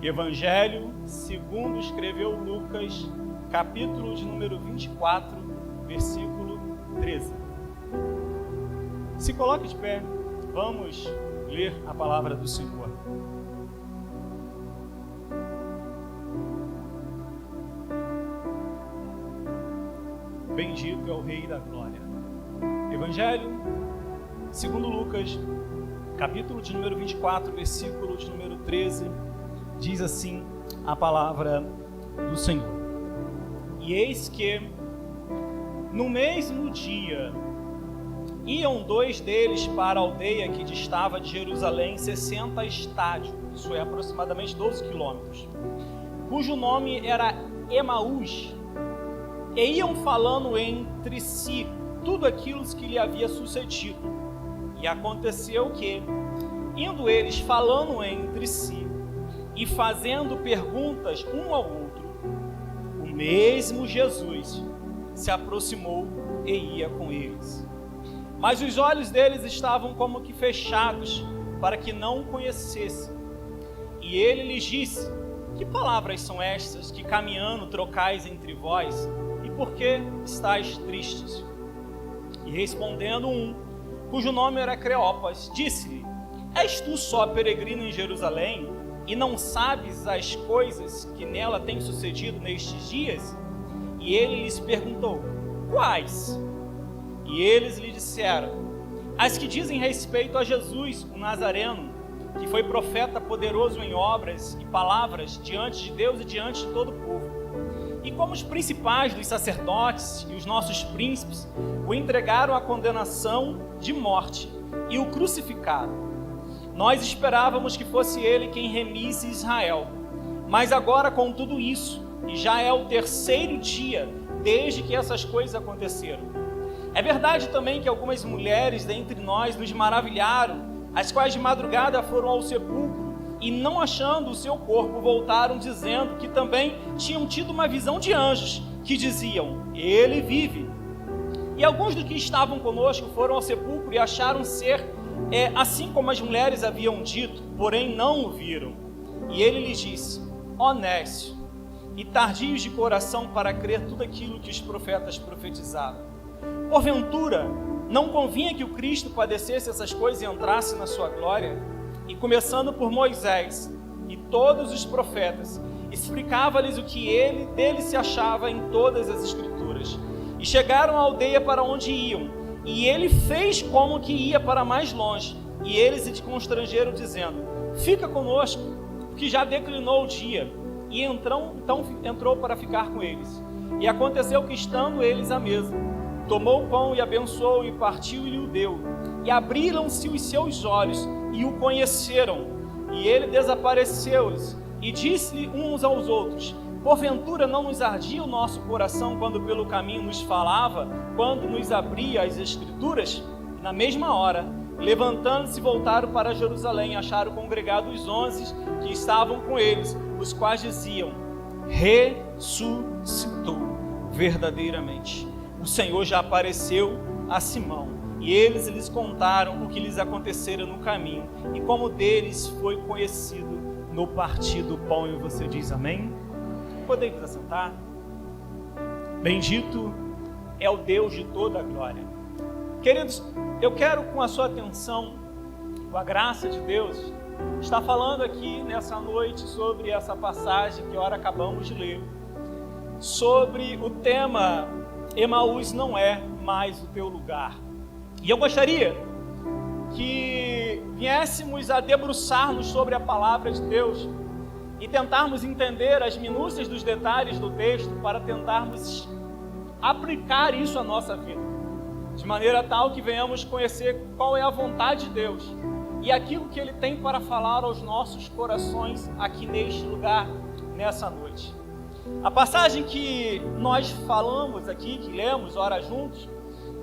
Evangelho segundo escreveu Lucas, capítulo de número 24, versículo 13. Se coloque de pé, vamos ler a palavra do Senhor. Bendito é o Rei da Glória. Evangelho segundo Lucas, capítulo de número 24, versículo de número 13, diz assim a palavra do Senhor. E eis que, no mesmo dia, iam dois deles para a aldeia que distava de Jerusalém 60 estádios, isso é aproximadamente 12 quilômetros, cujo nome era Emaús, e iam falando entre si tudo aquilo que lhe havia sucedido. E aconteceu que, indo eles falando entre si e fazendo perguntas um ao outro, o mesmo Jesus se aproximou e ia com eles. Mas os olhos deles estavam como que fechados, para que não o conhecessem. E ele lhes disse: que palavras são estas que caminhando trocais entre vós? E por que estáis tristes? E respondendo um, cujo nome era Cleopas, disse-lhe: és tu só peregrino em Jerusalém, e não sabes as coisas que nela têm sucedido nestes dias? E ele lhes perguntou: quais? E eles lhe disseram: as que dizem respeito a Jesus, o Nazareno, que foi profeta poderoso em obras e palavras diante de Deus e diante de todo o povo. E como os principais dos sacerdotes e os nossos príncipes o entregaram à condenação de morte e o crucificaram, nós esperávamos que fosse ele quem remisse Israel. Mas agora, com tudo isso, e já é o terceiro dia desde que essas coisas aconteceram. É verdade também que algumas mulheres dentre nós nos maravilharam, as quais de madrugada foram ao sepulcro e, não achando o seu corpo, voltaram dizendo que também tinham tido uma visão de anjos que diziam: ele vive. E alguns dos que estavam conosco foram ao sepulcro e acharam ser assim como as mulheres haviam dito, porém não o viram. E ele lhes disse: ó nécio, e tardios de coração para crer tudo aquilo que os profetas profetizavam. Porventura, não convinha que o Cristo padecesse essas coisas e entrasse na sua glória? E começando por Moisés e todos os profetas, explicava-lhes o que dele se achava em todas as escrituras. E chegaram à aldeia para onde iam, e ele fez como que ia para mais longe, e eles se constrangeram, dizendo: fica conosco, porque já declinou o dia. E então entrou para ficar com eles. E aconteceu que, estando eles à mesa, tomou o pão e abençoou, e partiu e lhe o deu. E abriram-se os seus olhos, e o conheceram. E ele desapareceu-lhes, e disse-lhe uns aos outros: porventura não nos ardia o nosso coração quando pelo caminho nos falava, quando nos abria as escrituras? E na mesma hora, levantando-se, voltaram para Jerusalém, acharam congregados os 11 que estavam com eles, os quais diziam: ressuscitou verdadeiramente. O Senhor já apareceu a Simão. E eles lhes contaram o que lhes acontecera no caminho, e como deles foi conhecido no partir do pão. E você diz amém? Podemos assentar? Bendito é o Deus de toda a glória. Queridos, eu quero, com a sua atenção, com a graça de Deus, estar falando aqui nessa noite sobre essa passagem que ora acabamos de ler, sobre o tema: Emaús não é mais o teu lugar. E eu gostaria que viéssemos a debruçar-nos sobre a palavra de Deus e tentarmos entender as minúcias dos detalhes do texto para tentarmos aplicar isso à nossa vida, de maneira tal que venhamos conhecer qual é a vontade de Deus e aquilo que Ele tem para falar aos nossos corações aqui neste lugar, nessa noite. A passagem que nós falamos aqui, que lemos, ora juntos,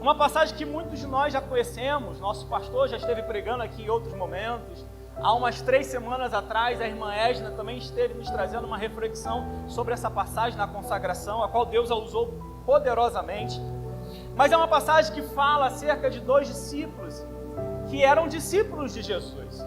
uma passagem que muitos de nós já conhecemos. Nosso pastor já esteve pregando aqui em outros momentos. Há umas 3 semanas atrás, a irmã Edna também esteve nos trazendo uma reflexão sobre essa passagem na consagração, a qual Deus a usou poderosamente. Mas é uma passagem que fala acerca de 2 discípulos que eram discípulos de Jesus.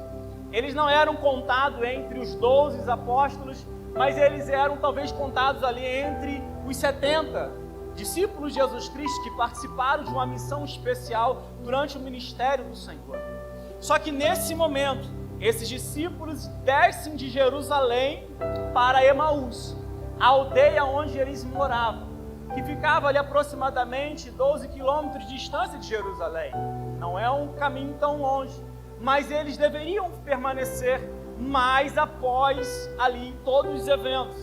eles não eram contados entre os 12 apóstolos, mas eles eram talvez contados ali entre os 70 discípulos de Jesus Cristo que participaram de uma missão especial durante o ministério do Senhor. Só que nesse momento, esses discípulos descem de Jerusalém para Emaús, a aldeia onde eles moravam, que ficava ali aproximadamente 12 quilômetros de distância de Jerusalém. Não é um caminho tão longe, mas eles deveriam permanecer mais após ali todos os eventos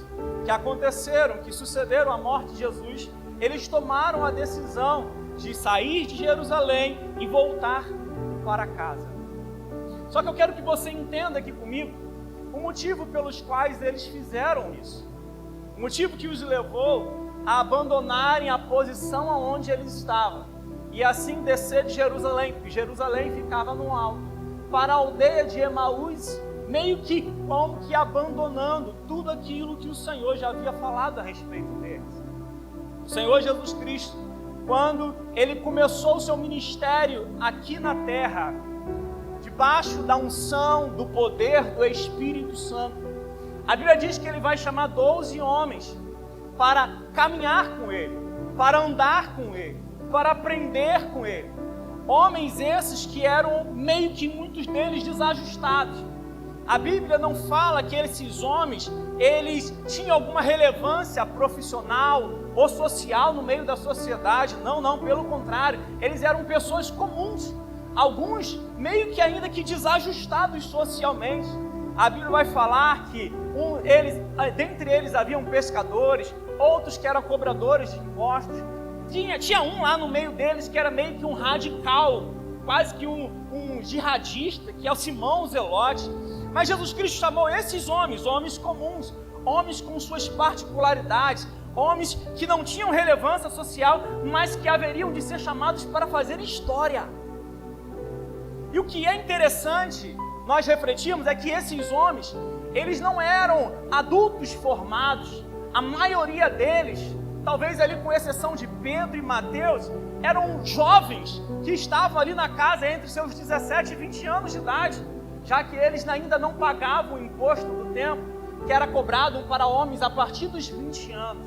que aconteceram, que sucederam à morte de Jesus. Eles tomaram a decisão de sair de Jerusalém e voltar para casa. Só que eu quero que você entenda aqui comigo o motivo pelos quais eles fizeram isso. O motivo que os levou a abandonarem a posição aonde eles estavam e assim descer de Jerusalém, porque Jerusalém ficava no alto, para a aldeia de Emaús, meio que como que abandonando tudo aquilo que o Senhor já havia falado a respeito deles. O Senhor Jesus Cristo, quando Ele começou o seu ministério aqui na terra, debaixo da unção, do poder do Espírito Santo, a Bíblia diz que Ele vai chamar 12 homens para caminhar com Ele, para andar com Ele, para aprender com Ele. Homens esses que eram meio que muitos deles desajustados. A Bíblia não fala que esses homens, eles tinham alguma relevância profissional ou social no meio da sociedade. Não, pelo contrário, eles eram pessoas comuns, alguns meio que ainda que desajustados socialmente. A Bíblia vai falar que dentre eles haviam pescadores, outros que eram cobradores de impostos. Tinha um lá no meio deles que era meio que um radical, quase que um jihadista, que é o Simão Zelote. Mas Jesus Cristo chamou esses homens comuns, homens com suas particularidades, homens que não tinham relevância social, mas que haveriam de ser chamados para fazer história. E o que é interessante, nós refletimos, é que esses homens, eles não eram adultos formados. A maioria deles, talvez ali com exceção de Pedro e Mateus, eram jovens que estavam ali na casa entre seus 17 e 20 anos de idade, já que eles ainda não pagavam o imposto do templo, que era cobrado para homens a partir dos 20 anos.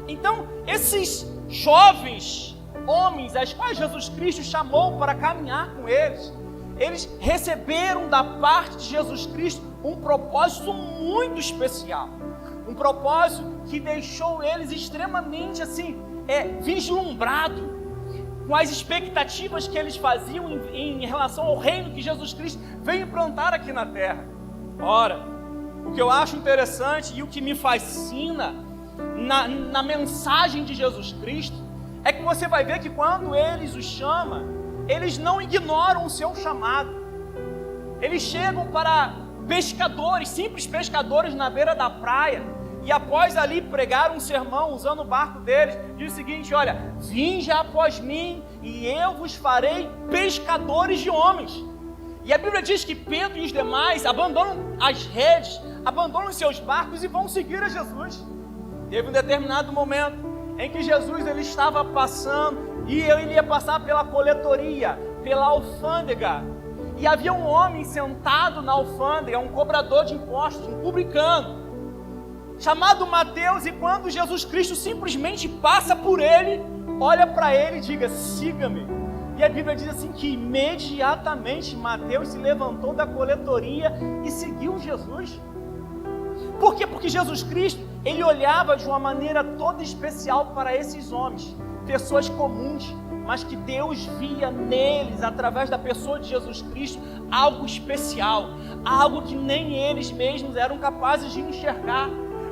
Então, esses jovens homens, aos quais Jesus Cristo chamou para caminhar com eles receberam da parte de Jesus Cristo um propósito muito especial. Um propósito que deixou eles extremamente vislumbrados com as expectativas que eles faziam em relação ao reino que Jesus Cristo veio implantar aqui na terra. Ora, o que eu acho interessante e o que me fascina na mensagem de Jesus Cristo é que você vai ver que quando eles os chamam, eles não ignoram o seu chamado. Eles chegam para pescadores, simples pescadores na beira da praia, e após ali pregar um sermão usando o barco deles, diz o seguinte: olha, vinde após mim e eu vos farei pescadores de homens. E a Bíblia diz que Pedro e os demais abandonam as redes, abandonam os seus barcos e vão seguir a Jesus. Teve um determinado momento em que Jesus ele estava passando e ele ia passar pela coletoria, pela alfândega, e havia um homem sentado na alfândega, um cobrador de impostos, um publicano, chamado Mateus, e quando Jesus Cristo simplesmente passa por ele, olha para ele e diga: siga-me. E a Bíblia diz assim que imediatamente Mateus se levantou da coletoria e seguiu Jesus. Por quê? Porque Jesus Cristo, ele olhava de uma maneira toda especial para esses homens, pessoas comuns, mas que Deus via neles, através da pessoa de Jesus Cristo, algo especial, algo que nem eles mesmos eram capazes de enxergar.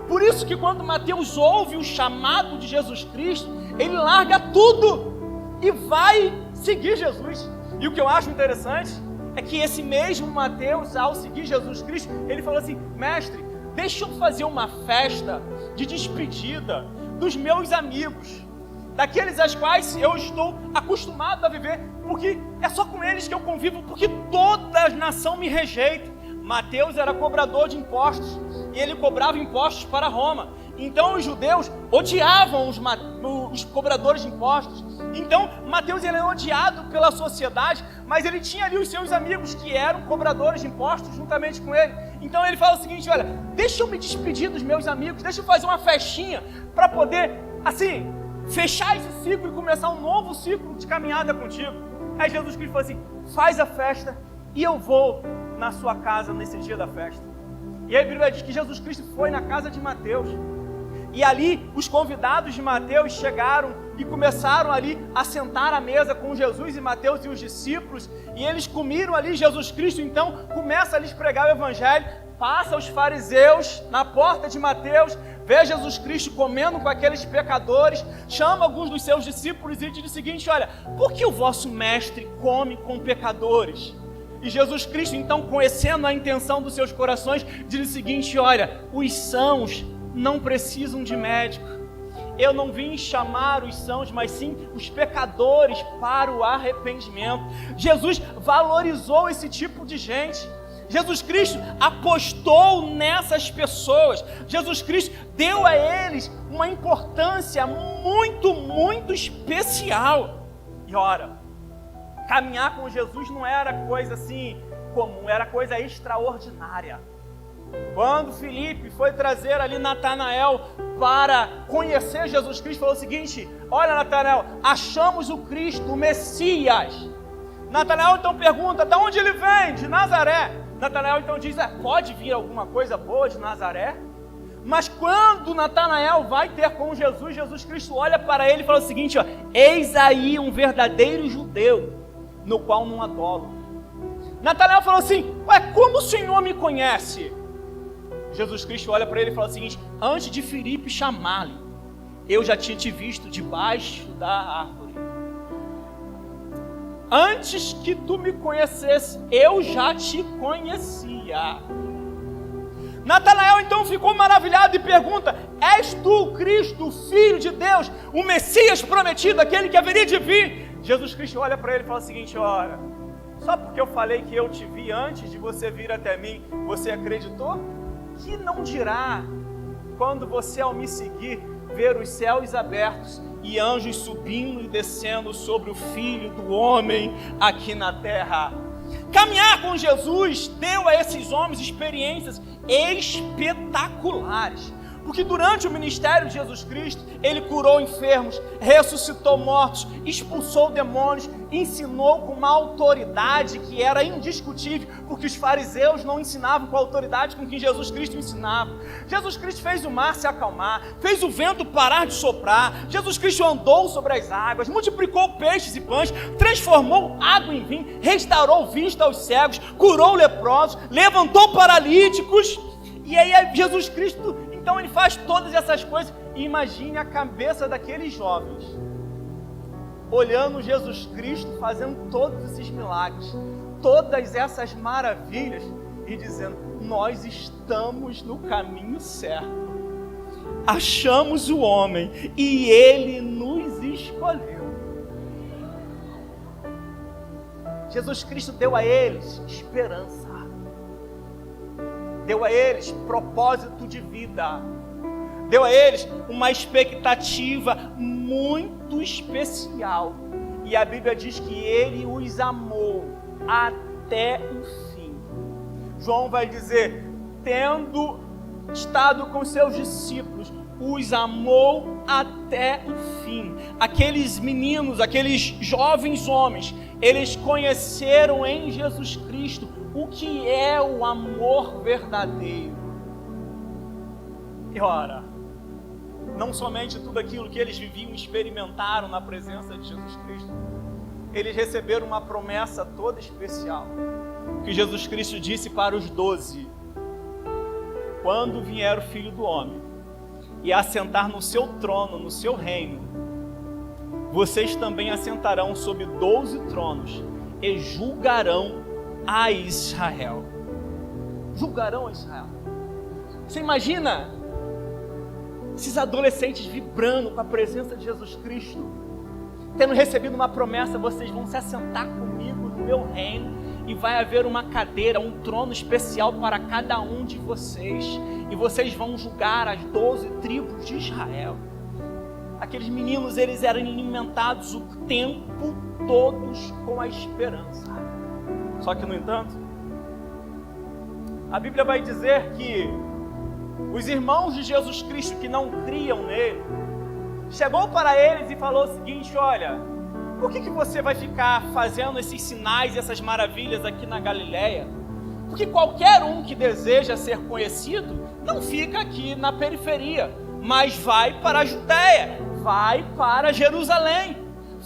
Por isso que quando Mateus ouve o chamado de Jesus Cristo, ele larga tudo e vai seguir Jesus. E o que eu acho interessante é que esse mesmo Mateus, ao seguir Jesus Cristo, ele falou assim: mestre, deixa eu fazer uma festa de despedida dos meus amigos, daqueles aos quais eu estou acostumado a viver, porque é só com eles que eu convivo, porque toda a nação me rejeita. Mateus era cobrador de impostos, e ele cobrava impostos para Roma, Então os judeus odiavam os cobradores de impostos. Então Mateus ele é odiado pela sociedade, mas ele tinha ali os seus amigos que eram cobradores de impostos juntamente com ele. Então ele fala o seguinte: olha, deixa eu me despedir dos meus amigos, deixa eu fazer uma festinha para poder, assim, fechar esse ciclo e começar um novo ciclo de caminhada contigo. Aí Jesus Cristo falou assim: faz a festa e eu vou na sua casa nesse dia da festa. E aí a Bíblia diz que Jesus Cristo foi na casa de Mateus. E ali os convidados de Mateus chegaram e começaram ali a sentar à mesa com Jesus e Mateus e os discípulos. E eles comiram ali. Jesus Cristo então começa a lhes pregar o evangelho. Passa os fariseus na porta de Mateus, vê Jesus Cristo comendo com aqueles pecadores, chama alguns dos seus discípulos e diz o seguinte: olha, por que o vosso mestre come com pecadores? E Jesus Cristo então, conhecendo a intenção dos seus corações, diz o seguinte: olha, os sãos não precisam de médico. Eu não vim chamar os sãos, mas sim os pecadores para o arrependimento. Jesus valorizou esse tipo de gente. Jesus Cristo apostou nessas pessoas. Jesus Cristo deu a eles uma importância muito, muito especial. E ora, caminhar com Jesus não era coisa assim comum, era coisa extraordinária. Quando Filipe foi trazer ali Natanael para conhecer Jesus Cristo, falou o seguinte: olha, Natanael, achamos o Cristo, o Messias. Natanael então pergunta: de onde ele vem? De Nazaré. Natanael então diz: pode vir alguma coisa boa de Nazaré? Mas quando Natanael vai ter com Jesus, Jesus Cristo olha para ele e fala o seguinte: ó, eis aí um verdadeiro judeu, no qual não há dolo. Natanael falou assim: como o Senhor me conhece? Jesus Cristo olha para ele e fala o seguinte: antes de Filipe chamá-lo, eu já tinha te visto debaixo da árvore. Antes que tu me conhecesse, eu já te conhecia. Natanael então ficou maravilhado e pergunta: és tu o Cristo, o Filho de Deus, o Messias prometido, aquele que haveria de vir? Jesus Cristo olha para ele e fala o seguinte: ora, só porque eu falei que eu te vi antes de você vir até mim, você acreditou? Que não dirá quando você, ao me seguir, ver os céus abertos e anjos subindo e descendo sobre o Filho do Homem aqui na terra? Caminhar com Jesus deu a esses homens experiências espetaculares. Porque durante o ministério de Jesus Cristo, Ele curou enfermos, ressuscitou mortos, expulsou demônios, ensinou com uma autoridade que era indiscutível, porque os fariseus não ensinavam com a autoridade com que Jesus Cristo ensinava. Jesus Cristo fez o mar se acalmar, fez o vento parar de soprar. Jesus Cristo andou sobre as águas, multiplicou peixes e pães, transformou água em vinho, restaurou vista aos cegos, curou leprosos, levantou paralíticos. E aí Jesus Cristo, então ele faz todas essas coisas. E imagine a cabeça daqueles jovens, olhando Jesus Cristo, fazendo todos esses milagres, todas essas maravilhas, e dizendo: nós estamos no caminho certo. Achamos o homem e ele nos escolheu. Jesus Cristo deu a eles esperança. Deu a eles propósito de vida, deu a eles uma expectativa muito especial, e a Bíblia diz que Ele os amou até o fim. João vai dizer: tendo estado com seus discípulos, os amou até o fim. Aqueles meninos, aqueles jovens homens, eles conheceram em Jesus Cristo o que é o amor verdadeiro. E ora, não somente tudo aquilo que eles viviam e experimentaram na presença de Jesus Cristo, eles receberam uma promessa toda especial, que Jesus Cristo disse para os 12: quando vier o Filho do Homem e assentar no seu trono, no seu reino, vocês também assentarão sobre 12 tronos e julgarão a Israel. Julgarão a Israel. Você imagina esses adolescentes vibrando com a presença de Jesus Cristo, tendo recebido uma promessa: vocês vão se assentar comigo no meu reino, e vai haver uma cadeira, um trono especial para cada um de vocês, e vocês vão julgar as 12 tribos de Israel. Aqueles meninos, eles eram alimentados o tempo todos com a esperança. Só que, no entanto, a Bíblia vai dizer que os irmãos de Jesus Cristo que não criam nele, chegou para eles e falou o seguinte: olha, por que você vai ficar fazendo esses sinais e essas maravilhas aqui na Galileia? Porque qualquer um que deseja ser conhecido não fica aqui na periferia, mas vai para a Judéia, vai para Jerusalém.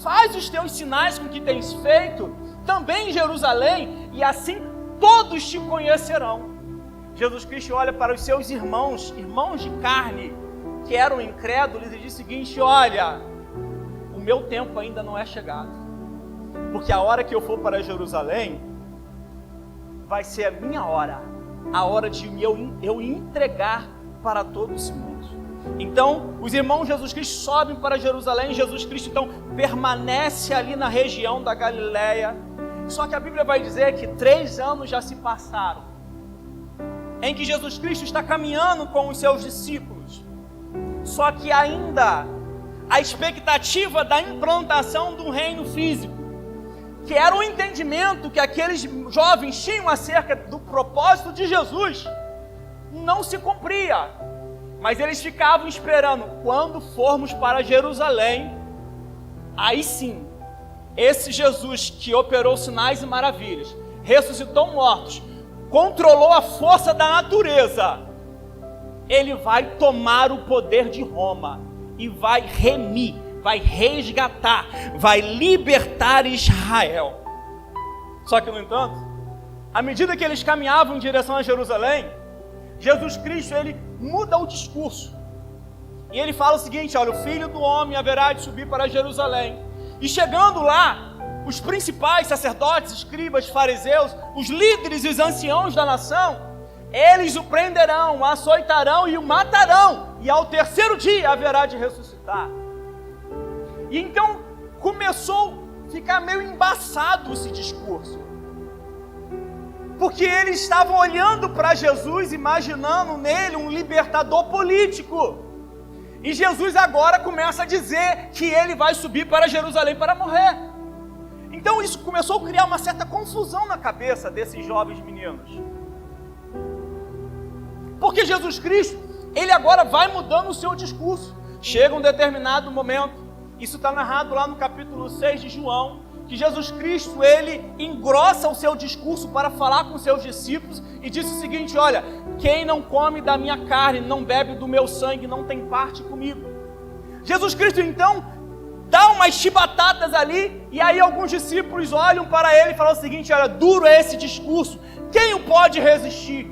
Faz os teus sinais com que tens feito também em Jerusalém, e assim todos te conhecerão. Jesus Cristo olha para os seus irmãos de carne, que eram incrédulos, e diz o seguinte: olha, o meu tempo ainda não é chegado, porque a hora que eu for para Jerusalém, vai ser a minha hora, a hora de eu entregar para todo esse mundo. Então, os irmãos de Jesus Cristo sobem para Jerusalém. Jesus Cristo então permanece ali na região da Galileia. Só que a Bíblia vai dizer que 3 anos já se passaram, em que Jesus Cristo está caminhando com os seus discípulos. Só que ainda a expectativa da implantação do reino físico, que era o entendimento que aqueles jovens tinham acerca do propósito de Jesus, não se cumpria. Mas eles ficavam esperando: quando formos para Jerusalém, aí sim, esse Jesus que operou sinais e maravilhas, ressuscitou mortos, controlou a força da natureza, ele vai tomar o poder de Roma e vai remir, vai resgatar, vai libertar Israel. Só que, no entanto, à medida que eles caminhavam em direção a Jerusalém, Jesus Cristo, ele muda o discurso. E ele fala o seguinte: olha, o Filho do Homem haverá de subir para Jerusalém. E chegando lá, os principais sacerdotes, escribas, fariseus, os líderes e os anciãos da nação, eles o prenderão, o açoitarão e o matarão, e ao 3º dia haverá de ressuscitar. E então começou a ficar meio embaçado esse discurso, porque eles estavam olhando para Jesus, imaginando nele um libertador político. E Jesus agora começa a dizer que ele vai subir para Jerusalém para morrer. Então isso começou a criar uma certa confusão na cabeça desses jovens meninos. Porque Jesus Cristo, ele agora vai mudando o seu discurso. Chega um determinado momento, isso está narrado lá no capítulo 6 de João, que Jesus Cristo, ele engrossa o seu discurso para falar com seus discípulos e disse o seguinte: olha, quem não come da minha carne, não bebe do meu sangue, não tem parte comigo. Jesus Cristo então dá umas chibatadas ali, e aí alguns discípulos olham para ele e falam o seguinte: olha, duro é esse discurso, quem o pode resistir?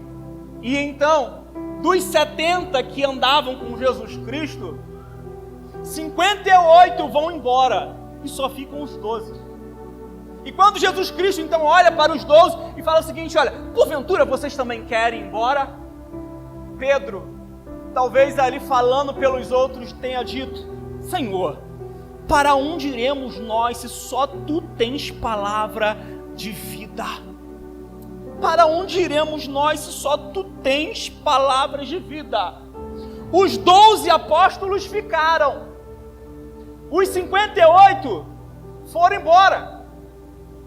E então, dos 70 que andavam com Jesus Cristo, 58 vão embora e só ficam os 12. E quando Jesus Cristo então olha para os 12 e fala o seguinte: olha, porventura vocês também querem ir embora? Pedro, talvez ali falando pelos outros, tenha dito: Senhor, para onde iremos nós se só tu tens palavra de vida? Para onde iremos nós se só tu tens palavras de vida? Os 12 apóstolos ficaram, os 58 foram embora.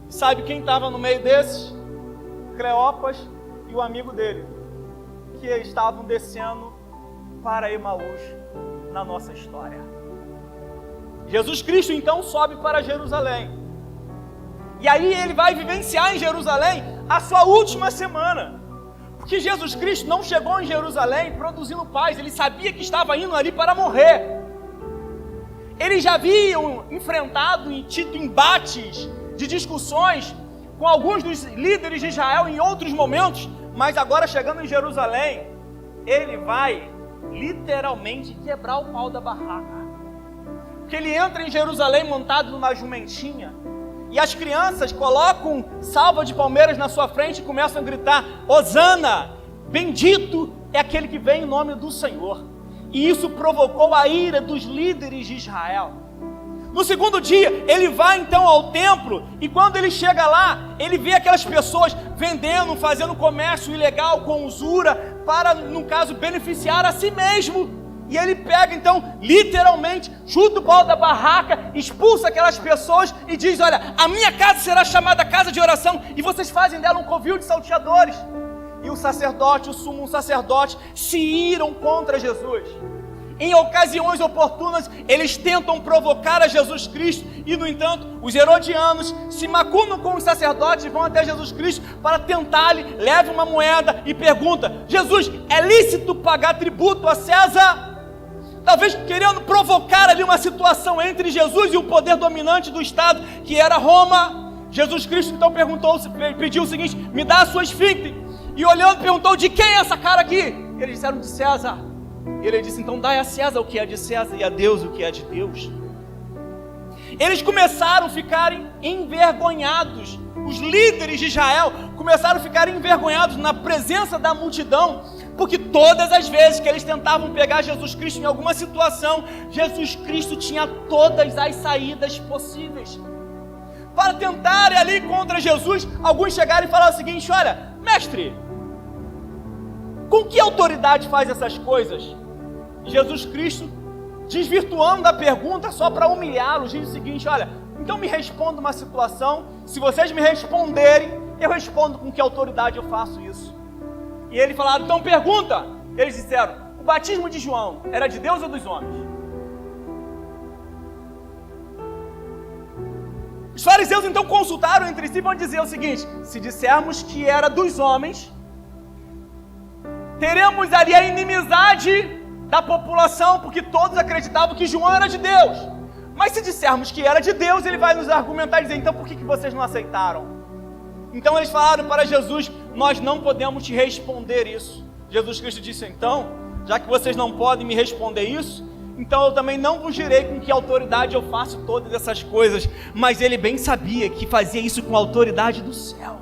Sabe quem estava no meio desses? Cleopas e o amigo dele, que estavam descendo para Emaús na nossa história. Jesus Cristo então sobe para Jerusalém, e aí ele vai vivenciar em Jerusalém a sua última semana, porque Jesus Cristo não chegou em Jerusalém produzindo paz, ele sabia que estava indo ali para morrer. Eles já haviam enfrentado e tido embates de discussões com alguns dos líderes de Israel em outros momentos, mas agora chegando em Jerusalém, ele vai literalmente quebrar o pau da barraca. Porque ele entra em Jerusalém montado numa jumentinha, e as crianças colocam salva de palmeiras na sua frente e começam a gritar: Hosana, bendito é aquele que vem em nome do Senhor. E isso provocou a ira dos líderes de Israel. No segundo dia, ele vai então ao templo, e quando ele chega lá, ele vê aquelas pessoas vendendo, fazendo comércio ilegal com usura, no caso, beneficiar a si mesmo. E ele pega, então, literalmente, chuta o pau da barraca, expulsa aquelas pessoas e diz: olha, a minha casa será chamada casa de oração, e vocês fazem dela um covil de salteadores. E o sacerdote, o sumo sacerdote, se iram contra Jesus. Em ocasiões oportunas, eles tentam provocar a Jesus Cristo, e no entanto, os herodianos se macunam com os sacerdotes e vão até Jesus Cristo para tentar-lhe, leva uma moeda e pergunta: Jesus, é lícito pagar tributo a César? Talvez querendo provocar ali uma situação entre Jesus e o poder dominante do Estado, que era Roma. Jesus Cristo então pediu o seguinte: me dá a sua esfíncte. E olhando, perguntou: de quem é essa cara aqui? Eles disseram: de César. Ele disse: então dai a César o que é de César e a Deus o que é de Deus. Eles começaram a ficarem envergonhados. Os líderes de Israel começaram a ficar envergonhados na presença da multidão, porque todas as vezes que eles tentavam pegar Jesus Cristo em alguma situação, Jesus Cristo tinha todas as saídas possíveis. Para tentarem ali contra Jesus, alguns chegaram e falaram o seguinte: olha, mestre, com que autoridade faz essas coisas? Jesus Cristo, desvirtuando da pergunta só para humilhá-los, diz o seguinte: olha, então me responda uma situação, se vocês me responderem, eu respondo com que autoridade eu faço isso. E eles falaram: então pergunta. Eles disseram: o batismo de João era de Deus ou dos homens? Os fariseus então consultaram entre si e vão dizer o seguinte: se dissermos que era dos homens, teremos ali a inimizade da população, porque todos acreditavam que João era de Deus. Mas se dissermos que era de Deus, ele vai nos argumentar e dizer: então por que vocês não aceitaram? Então eles falaram para Jesus: nós não podemos te responder isso. Jesus Cristo disse: então, já que vocês não podem me responder isso, então eu também não vos direi com que autoridade eu faço todas essas coisas. Mas ele bem sabia que fazia isso com a autoridade do céu.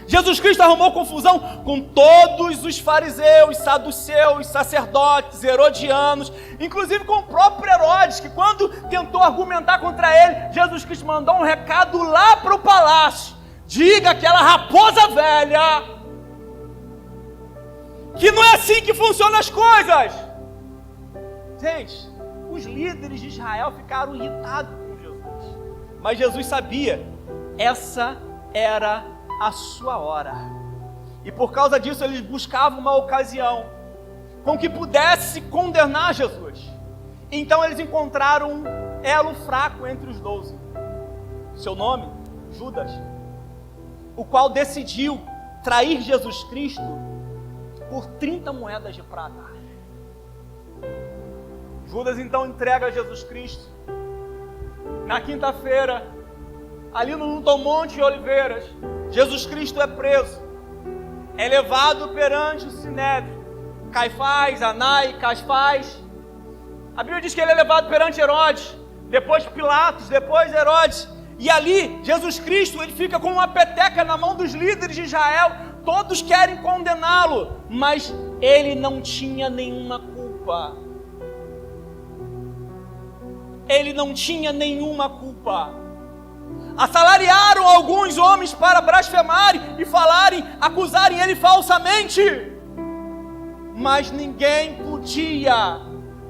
Jesus Cristo arrumou confusão com todos os fariseus, saduceus, sacerdotes, herodianos, inclusive com o próprio Herodes, que quando tentou argumentar contra ele, Jesus Cristo mandou um recado lá para o palácio: diga àquela raposa velha que não é assim que funcionam as coisas. Gente, os líderes de Israel ficaram irritados com Jesus, mas Jesus sabia, essa era a sua hora, e por causa disso eles buscavam uma ocasião com que pudesse condenar Jesus. Então eles encontraram um elo fraco entre os 12, seu nome, Judas, o qual decidiu trair Jesus Cristo por 30 moedas de prata. Judas então entrega Jesus Cristo na quinta-feira, ali no Monte de Oliveiras. Jesus Cristo é preso, é levado perante o Sinédrio, Caifás, Anás, Caifás. A Bíblia diz que ele é levado perante Herodes, depois Pilatos, depois Herodes. E ali, Jesus Cristo, ele fica com uma peteca na mão dos líderes de Israel. Todos querem condená-lo, mas ele não tinha nenhuma culpa. Ele não tinha nenhuma culpa. Assalariaram alguns homens para blasfemarem e falarem, acusarem ele falsamente, mas ninguém podia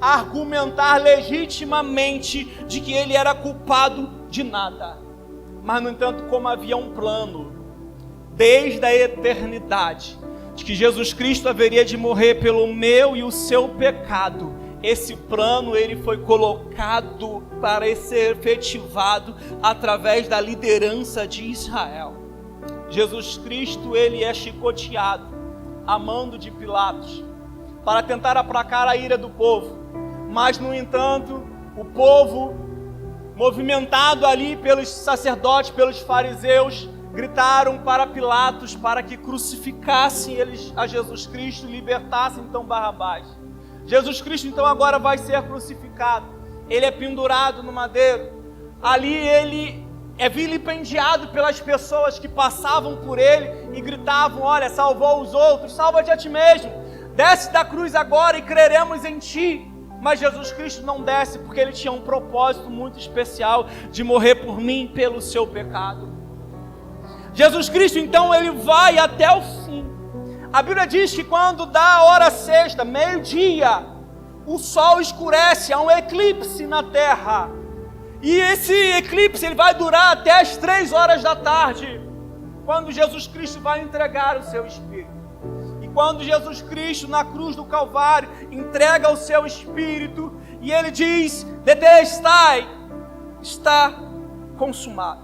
argumentar legitimamente de que ele era culpado de nada. Mas no entanto, como havia um plano desde a eternidade de que Jesus Cristo haveria de morrer pelo meu e o seu pecado, esse plano ele foi colocado para ser efetivado através da liderança de Israel. Jesus Cristo ele é chicoteado a mando de Pilatos para tentar aplacar a ira do povo, mas no entanto o povo, movimentado ali pelos sacerdotes, pelos fariseus, gritaram para Pilatos para que crucificassem eles a Jesus Cristo e libertassem então Barrabás. Jesus Cristo então agora vai ser crucificado, ele é pendurado no madeiro, ali ele é vilipendiado pelas pessoas que passavam por ele e gritavam: olha, salvou os outros, salva-te a ti mesmo, desce da cruz agora e creremos em ti. Mas Jesus Cristo não desce porque ele tinha um propósito muito especial de morrer por mim pelo seu pecado. Jesus Cristo então ele vai até o fim, A Bíblia diz que quando dá a hora sexta, meio-dia, o sol escurece, há um eclipse na terra. E esse eclipse ele vai durar até as 3 horas da tarde, quando Jesus Cristo vai entregar o seu Espírito. E quando Jesus Cristo, na cruz do Calvário, entrega o seu Espírito, e ele diz, tetelestai, está consumado.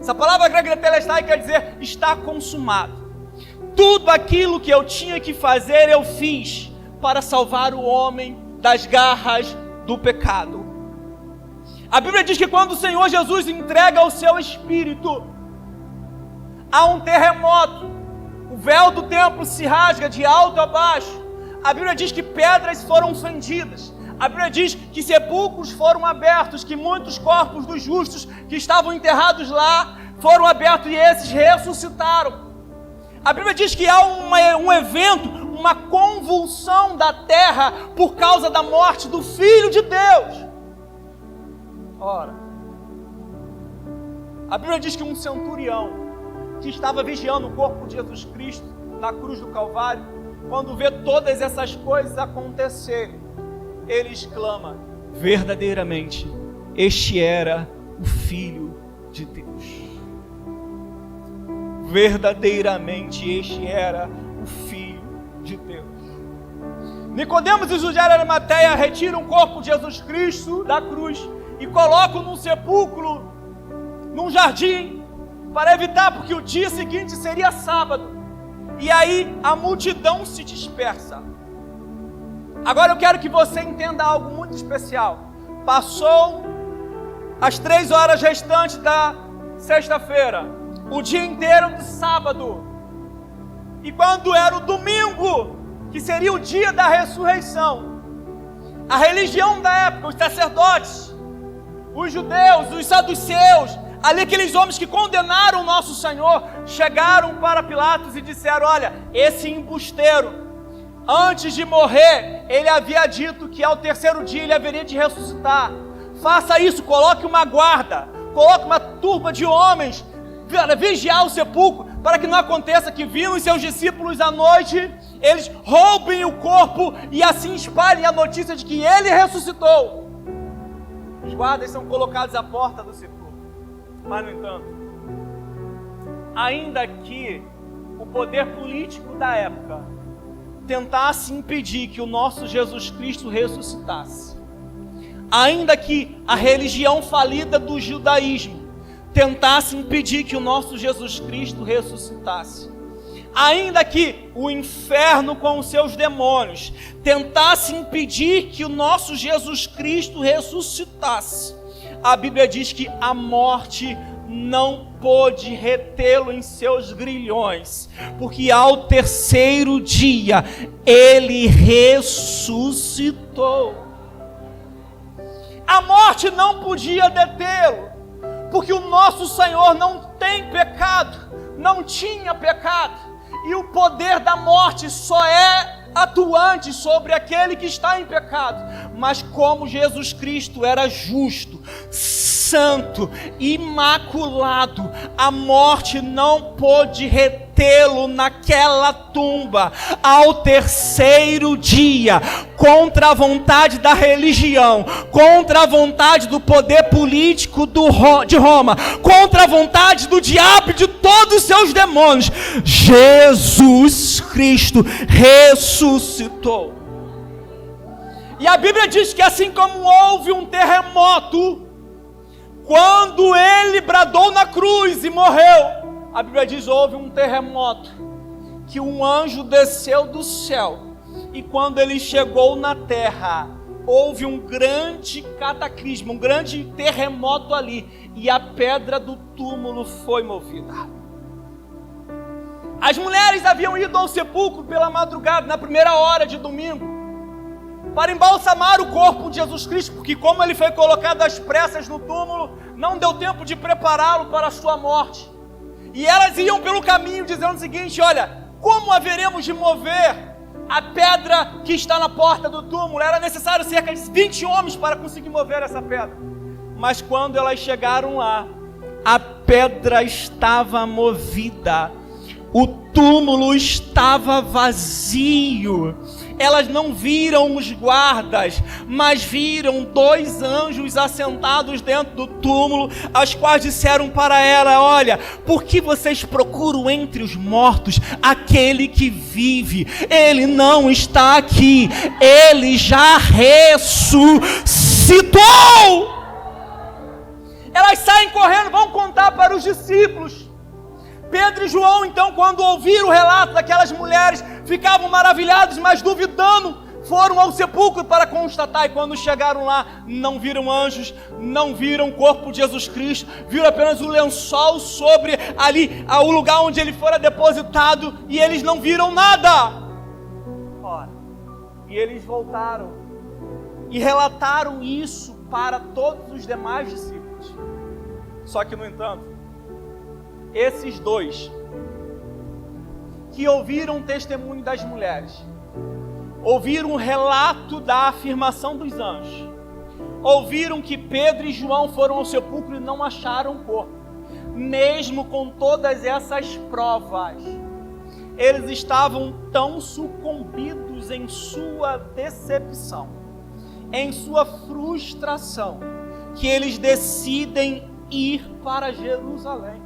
Essa palavra grega tetelestai quer dizer, está consumado. Tudo aquilo que eu tinha que fazer, eu fiz para salvar o homem das garras do pecado. A Bíblia diz que quando o Senhor Jesus entrega o seu Espírito, há um terremoto, o véu do templo se rasga de alto a baixo. A Bíblia diz que pedras foram fendidas. A Bíblia diz que sepulcros foram abertos, que muitos corpos dos justos que estavam enterrados lá foram abertos e esses ressuscitaram. A Bíblia diz que há um evento, uma convulsão da terra por causa da morte do Filho de Deus. Ora, a Bíblia diz que um centurião que estava vigiando o corpo de Jesus Cristo na cruz do Calvário, quando vê todas essas coisas acontecerem, ele exclama, verdadeiramente, este era o Filho de Deus. Verdadeiramente este era o Filho de Deus. Nicodemos e José de Arimateia retiram o corpo de Jesus Cristo da cruz e colocam num sepulcro, num jardim, para evitar, porque o dia seguinte seria sábado. E aí a multidão se dispersa. Agora eu quero que você entenda algo muito especial. Passou as 3 horas restantes da sexta-feira, o dia inteiro do sábado, e quando era o domingo, que seria o dia da ressurreição, a religião da época, os sacerdotes, os judeus, os saduceus, ali aqueles homens que condenaram o nosso Senhor, chegaram para Pilatos e disseram, olha, esse embusteiro, antes de morrer, ele havia dito que ao 3º dia ele haveria de ressuscitar. Faça isso, coloque uma guarda, coloque uma turba de homens, vigiar o sepulcro, para que não aconteça que vindo os seus discípulos à noite, eles roubem o corpo e assim espalhem a notícia de que ele ressuscitou. Os guardas são colocados à porta do sepulcro. Mas, no entanto, ainda que o poder político da época tentasse impedir que o nosso Jesus Cristo ressuscitasse, ainda que a religião falida do judaísmo tentasse impedir que o nosso Jesus Cristo ressuscitasse, ainda que o inferno com os seus demônios tentasse impedir que o nosso Jesus Cristo ressuscitasse, a Bíblia diz que a morte não pôde retê-lo em seus grilhões, porque ao 3º dia ele ressuscitou. A morte não podia detê-lo, porque o nosso Senhor não tem pecado, não tinha pecado, e o poder da morte só é atuante sobre aquele que está em pecado. Mas como Jesus Cristo era justo, santo, imaculado, a morte não pôde retê-lo naquela tumba. Ao 3º dia, contra a vontade da religião, contra a vontade do poder político de Roma, contra a vontade do diabo e de todos os seus demônios, Jesus Cristo ressuscitou. E a Bíblia diz que assim como houve um terremoto, quando ele bradou na cruz e morreu, a Bíblia diz que houve um terremoto, que um anjo desceu do céu, e quando ele chegou na terra, houve um grande cataclismo, um grande terremoto ali, e a pedra do túmulo foi movida. As mulheres haviam ido ao sepulcro pela madrugada, na primeira hora de domingo, para embalsamar o corpo de Jesus Cristo, porque como ele foi colocado às pressas no túmulo, não deu tempo de prepará-lo para a sua morte. E elas iam pelo caminho dizendo o seguinte: olha, como haveremos de mover a pedra que está na porta do túmulo? Era necessário cerca de 20 homens para conseguir mover essa pedra. Mas quando elas chegaram lá, a pedra estava movida. o túmulo estava vazio. Elas não viram os guardas, mas viram 2 anjos assentados dentro do túmulo, as quais disseram para ela: olha, por que vocês procuram entre os mortos aquele que vive? Ele não está aqui, ele já ressuscitou. Elas saem correndo, vão contar para os discípulos. Pedro e João, então, quando ouviram o relato daquelas mulheres, ficavam maravilhados, mas duvidando, foram ao sepulcro para constatar. E quando chegaram lá, não viram anjos, não viram o corpo de Jesus Cristo, viram apenas o lençol sobre ali, o lugar onde ele fora depositado, e eles não viram nada. Ora, e eles voltaram e relataram isso para todos os demais discípulos. Só que, no entanto, esses 2 que ouviram o testemunho das mulheres, ouviram o relato da afirmação dos anjos, ouviram que Pedro e João foram ao sepulcro e não acharam o corpo, mesmo com todas essas provas, eles estavam tão sucumbidos em sua decepção, em sua frustração, que eles decidem ir para Jerusalém.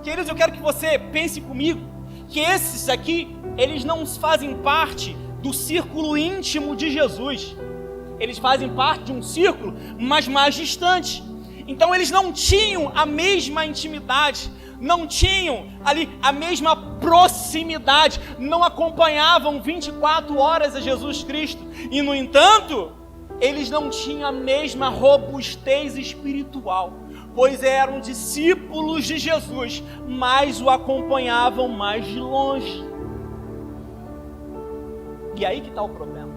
Queridos, eu quero que você pense comigo que esses aqui, eles não fazem parte do círculo íntimo de Jesus. Eles fazem parte de um círculo, mas mais distante. Então eles não tinham a mesma intimidade, não tinham ali a mesma proximidade, não acompanhavam 24 horas a Jesus Cristo. E, no entanto, eles não tinham a mesma robustez espiritual, pois eram discípulos de Jesus, mas o acompanhavam mais de longe. E aí que está o problema,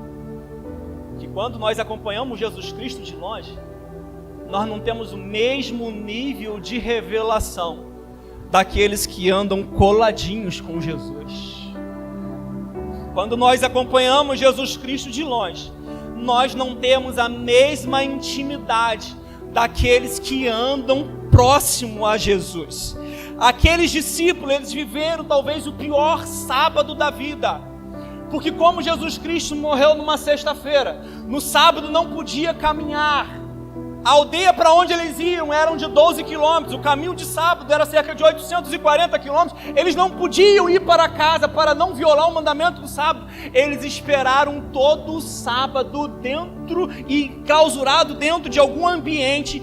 que quando nós acompanhamos Jesus Cristo de longe, nós não temos o mesmo nível de revelação daqueles que andam coladinhos com Jesus. Quando nós acompanhamos Jesus Cristo de longe, nós não temos a mesma intimidade daqueles que andam próximo a Jesus. Aqueles discípulos, eles viveram talvez o pior sábado da vida, porque como Jesus Cristo morreu numa sexta-feira, no sábado não podia caminhar. A aldeia para onde eles iam eram de 12 quilômetros, o caminho de sábado era cerca de 840 quilômetros, eles não podiam ir para casa para não violar o mandamento do sábado. Eles esperaram todo o sábado dentro e clausurado dentro de algum ambiente,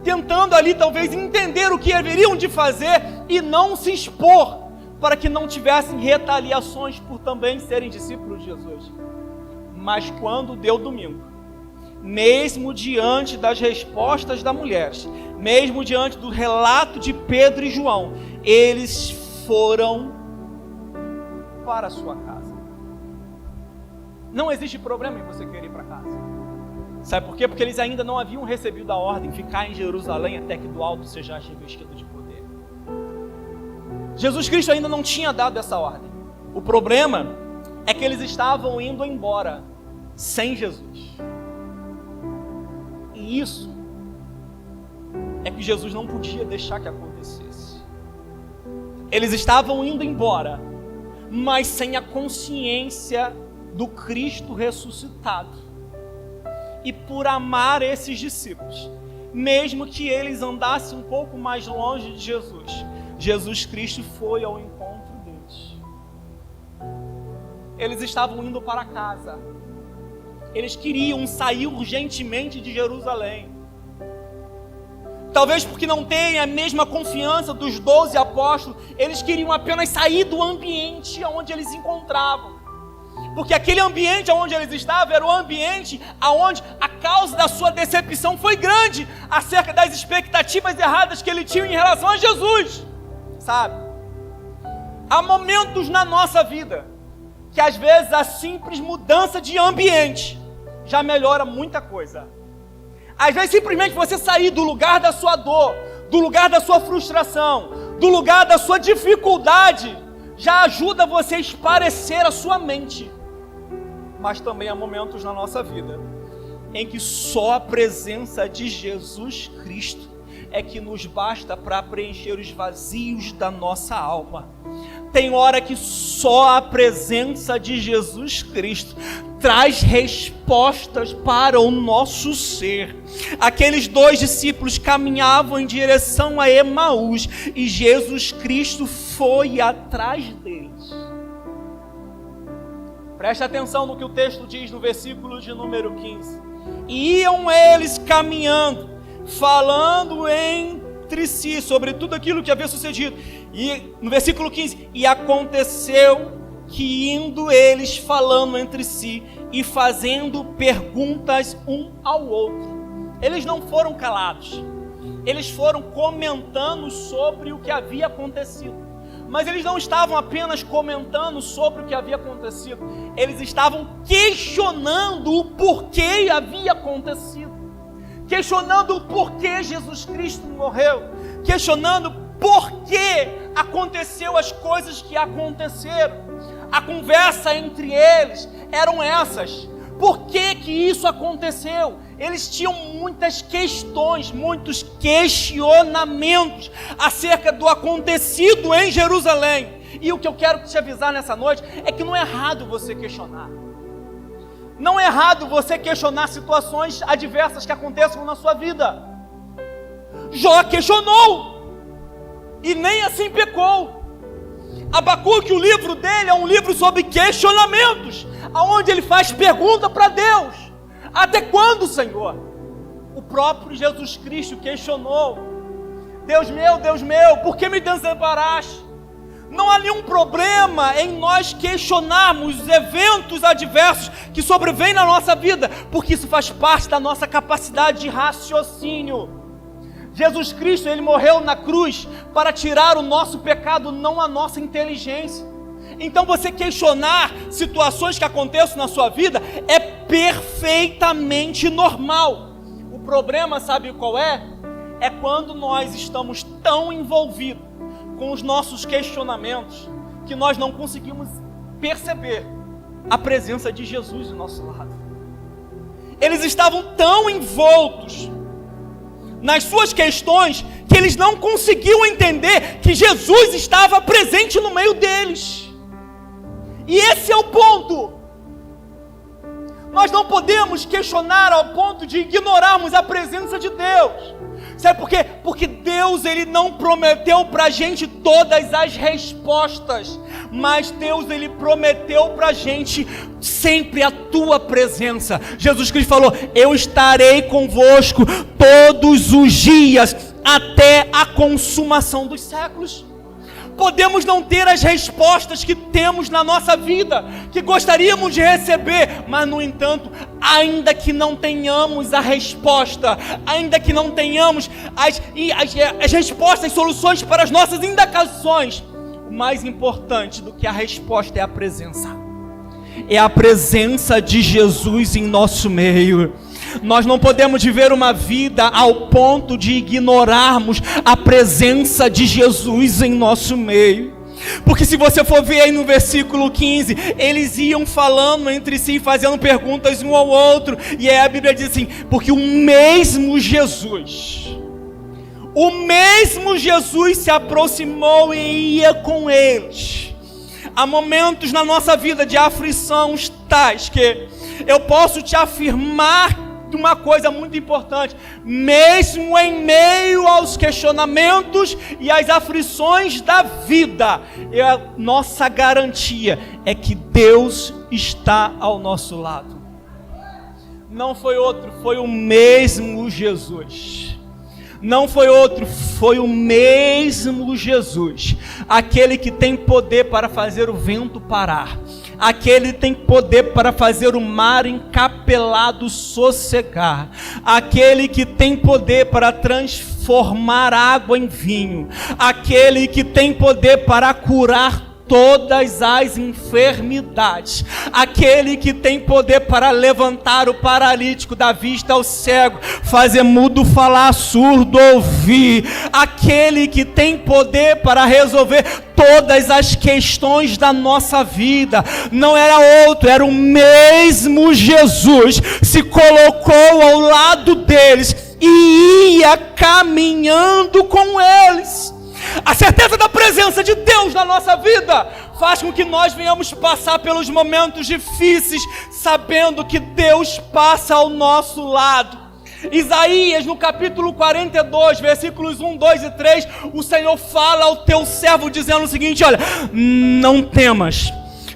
tentando ali talvez entender o que haveriam de fazer e não se expor, para que não tivessem retaliações por também serem discípulos de Jesus. Mas quando deu domingo, mesmo diante das respostas das mulheres, mesmo diante do relato de Pedro e João, eles foram para a sua casa. Não existe problema em você querer ir para casa. Sabe por quê? Porque eles ainda não haviam recebido a ordem de ficar em Jerusalém até que do alto seja revestido de poder. Jesus Cristo ainda não tinha dado essa ordem. O problema é que eles estavam indo embora sem Jesus. E isso é que Jesus não podia deixar que acontecesse. Eles estavam indo embora, mas sem a consciência do Cristo ressuscitado. E por amar esses discípulos, mesmo que eles andassem um pouco mais longe de Jesus, Jesus Cristo foi ao encontro deles. Eles estavam indo para casa. Eles queriam sair urgentemente de Jerusalém. Talvez porque não tenham a mesma confiança dos 12 apóstolos, eles queriam apenas sair do ambiente onde eles se encontravam. Porque aquele ambiente onde eles estavam era o ambiente onde a causa da sua decepção foi grande, acerca das expectativas erradas que ele tinha em relação a Jesus. Sabe? Há momentos na nossa vida que às vezes a simples mudança de ambiente já melhora muita coisa. Às vezes simplesmente você sair do lugar da sua dor, do lugar da sua frustração, do lugar da sua dificuldade, já ajuda você a esparecer a sua mente. Mas também há momentos na nossa vida em que só a presença de Jesus Cristo é que nos basta para preencher os vazios da nossa alma. Tem hora que só a presença de Jesus Cristo traz respostas para o nosso ser. Aqueles 2 discípulos caminhavam em direção a Emaús e Jesus Cristo foi atrás deles. Preste atenção no que o texto diz no versículo de número 15. E iam eles caminhando, falando entre si sobre tudo aquilo que havia sucedido. E no versículo 15, e aconteceu que indo eles falando entre si e fazendo perguntas um ao outro. Eles não foram calados, eles foram comentando sobre o que havia acontecido. Mas eles não estavam apenas comentando sobre o que havia acontecido, eles estavam questionando o porquê havia acontecido, questionando o porquê Jesus Cristo morreu, questionando por que aconteceu as coisas que aconteceram. A conversa entre eles eram essas. Por que que isso aconteceu? Eles tinham muitas questões, muitos questionamentos acerca do acontecido em Jerusalém. E o que eu quero te avisar nessa noite é que não é errado você questionar. Não é errado você questionar situações adversas que aconteçam na sua vida. Jó questionou e nem assim pecou. Abacuque, o livro dele é um livro sobre questionamentos, aonde ele faz pergunta para Deus: até quando, Senhor? O próprio Jesus Cristo questionou: Deus meu, por que me desamparaste? Não há nenhum problema em nós questionarmos os eventos adversos que sobrevêm na nossa vida, porque isso faz parte da nossa capacidade de raciocínio. Jesus Cristo, ele morreu na cruz para tirar o nosso pecado, não a nossa inteligência. Então você questionar situações que aconteçam na sua vida é perfeitamente normal. O problema, sabe qual é? É quando nós estamos tão envolvidos com os nossos questionamentos que nós não conseguimos perceber a presença de Jesus do nosso lado. Eles estavam tão envoltos nas suas questões que eles não conseguiam entender que Jesus estava presente no meio deles. E esse é o ponto. Nós não podemos questionar ao ponto de ignorarmos a presença de Deus. Sabe por quê? Porque Deus, ele não prometeu para a gente todas as respostas, mas Deus, ele prometeu para a gente sempre a tua presença. Jesus Cristo falou: eu estarei convosco todos os dias até a consumação dos séculos. Podemos não ter as respostas que temos na nossa vida, que gostaríamos de receber, mas no entanto, ainda que não tenhamos a resposta, ainda que não tenhamos as respostas, as soluções para as nossas indagações, o mais importante do que a resposta é a presença. É a presença de Jesus em nosso meio. Nós não podemos viver uma vida ao ponto de ignorarmos a presença de Jesus em nosso meio. Porque se você for ver aí no versículo 15, eles iam falando entre si, fazendo perguntas um ao outro. E aí a Bíblia diz assim: porque o mesmo Jesus se aproximou e ia com eles. Há momentos na nossa vida de aflição tais que eu posso te afirmar uma coisa muito importante: mesmo em meio aos questionamentos e às aflições da vida, a nossa garantia é que Deus está ao nosso lado. Não foi outro, foi o mesmo Jesus. Não foi outro, foi o mesmo Jesus, aquele que tem poder para fazer o vento parar, aquele que tem poder para fazer o mar encapelado sossegar, aquele que tem poder para transformar água em vinho, aquele que tem poder para curar todas as enfermidades, aquele que tem poder para levantar o paralítico, dar vista ao cego, fazer mudo falar, surdo ouvir, aquele que tem poder para resolver todas as questões da nossa vida. Não era outro, era o mesmo Jesus, se colocou ao lado deles e ia caminhando com eles. A certeza da presença de Deus na nossa vida faz com que nós venhamos passar pelos momentos difíceis, sabendo que Deus passa ao nosso lado. Isaías, no capítulo 42, versículos 1, 2 e 3, o Senhor fala ao teu servo dizendo o seguinte: olha, não temas,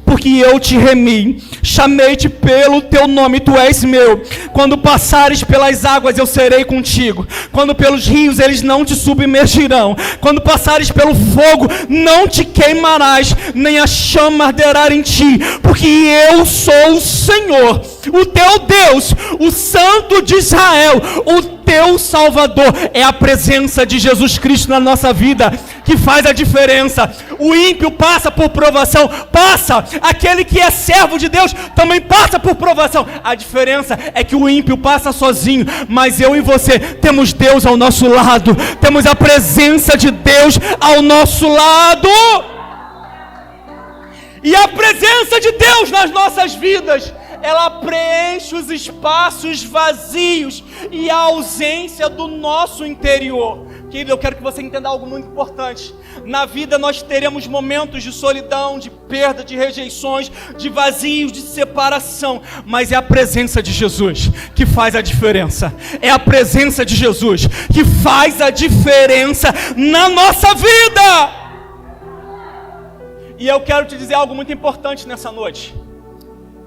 porque eu te remi, chamei-te pelo teu nome, tu és meu. Quando passares pelas águas, eu serei contigo. Quando pelos rios, eles não te submergirão. Quando passares pelo fogo, não te queimarás, nem a chama arderá em ti. Porque eu sou o Senhor, o teu Deus, o Santo de Israel, o teu Salvador. É a presença de Jesus Cristo na nossa vida que faz a diferença. O ímpio passa por provação, passa. Aquele que é servo de Deus também passa por provação. A diferença é que o ímpio passa sozinho, mas eu e você temos Deus ao nosso lado, temos a presença de Deus ao nosso lado. E a presença de Deus nas nossas vidas, ela preenche os espaços vazios e a ausência do nosso interior. Querido, eu quero que você entenda algo muito importante. Na vida nós teremos momentos de solidão, de perda, de rejeições, de vazios, de separação. Mas é a presença de Jesus que faz a diferença. É a presença de Jesus que faz a diferença na nossa vida. E eu quero te dizer algo muito importante nessa noite.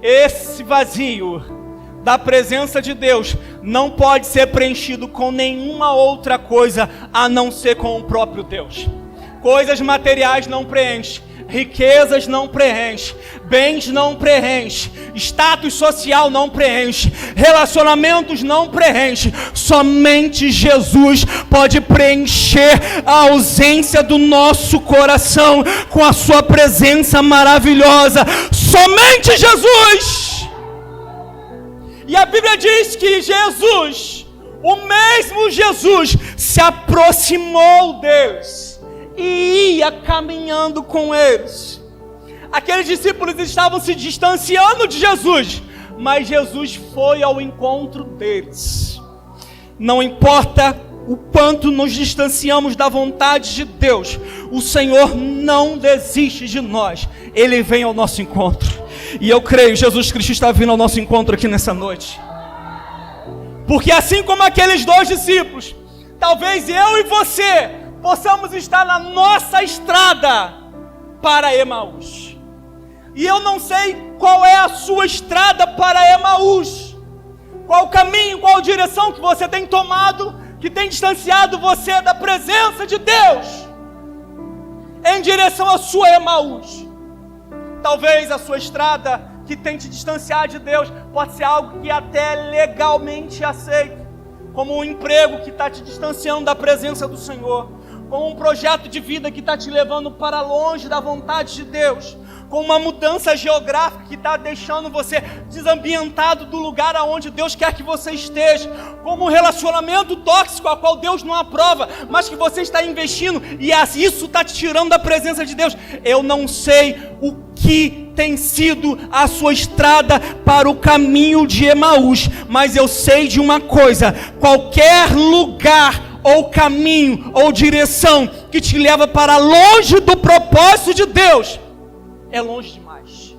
Esse vazio da presença de Deus não pode ser preenchido com nenhuma outra coisa a não ser com o próprio Deus. Coisas materiais não preenchem, riquezas não preenchem, bens não preenchem, status social não preenche, relacionamentos não preenche. Somente Jesus pode preencher a ausência do nosso coração com a sua presença maravilhosa. Somente Jesus. E a Bíblia diz que Jesus, o mesmo Jesus, se aproximou deles e ia caminhando com eles. Aqueles discípulos estavam se distanciando de Jesus, mas Jesus foi ao encontro deles. Não importa o quanto nos distanciamos da vontade de Deus, o Senhor não desiste de nós. Ele vem ao nosso encontro. E eu creio, Jesus Cristo está vindo ao nosso encontro aqui nessa noite. Porque assim como aqueles dois discípulos, talvez eu e você possamos estar na nossa estrada para Emaús. E eu não sei qual é a sua estrada para Emaús. Qual o caminho, qual a direção que você tem tomado, que tem distanciado você da presença de Deus em direção à sua Emaús. Talvez a sua estrada que tem te distanciado de Deus pode ser algo que até é legalmente aceito, como um emprego que está te distanciando da presença do Senhor, como um projeto de vida que está te levando para longe da vontade de Deus, com uma mudança geográfica que está deixando você desambientado do lugar aonde Deus quer que você esteja, como um relacionamento tóxico a qual Deus não aprova, mas que você está investindo e isso está te tirando da presença de Deus. Eu não sei o que tem sido a sua estrada para o caminho de Emaús, mas eu sei de uma coisa: qualquer lugar ou caminho ou direção que te leva para longe do propósito de Deus é longe demais.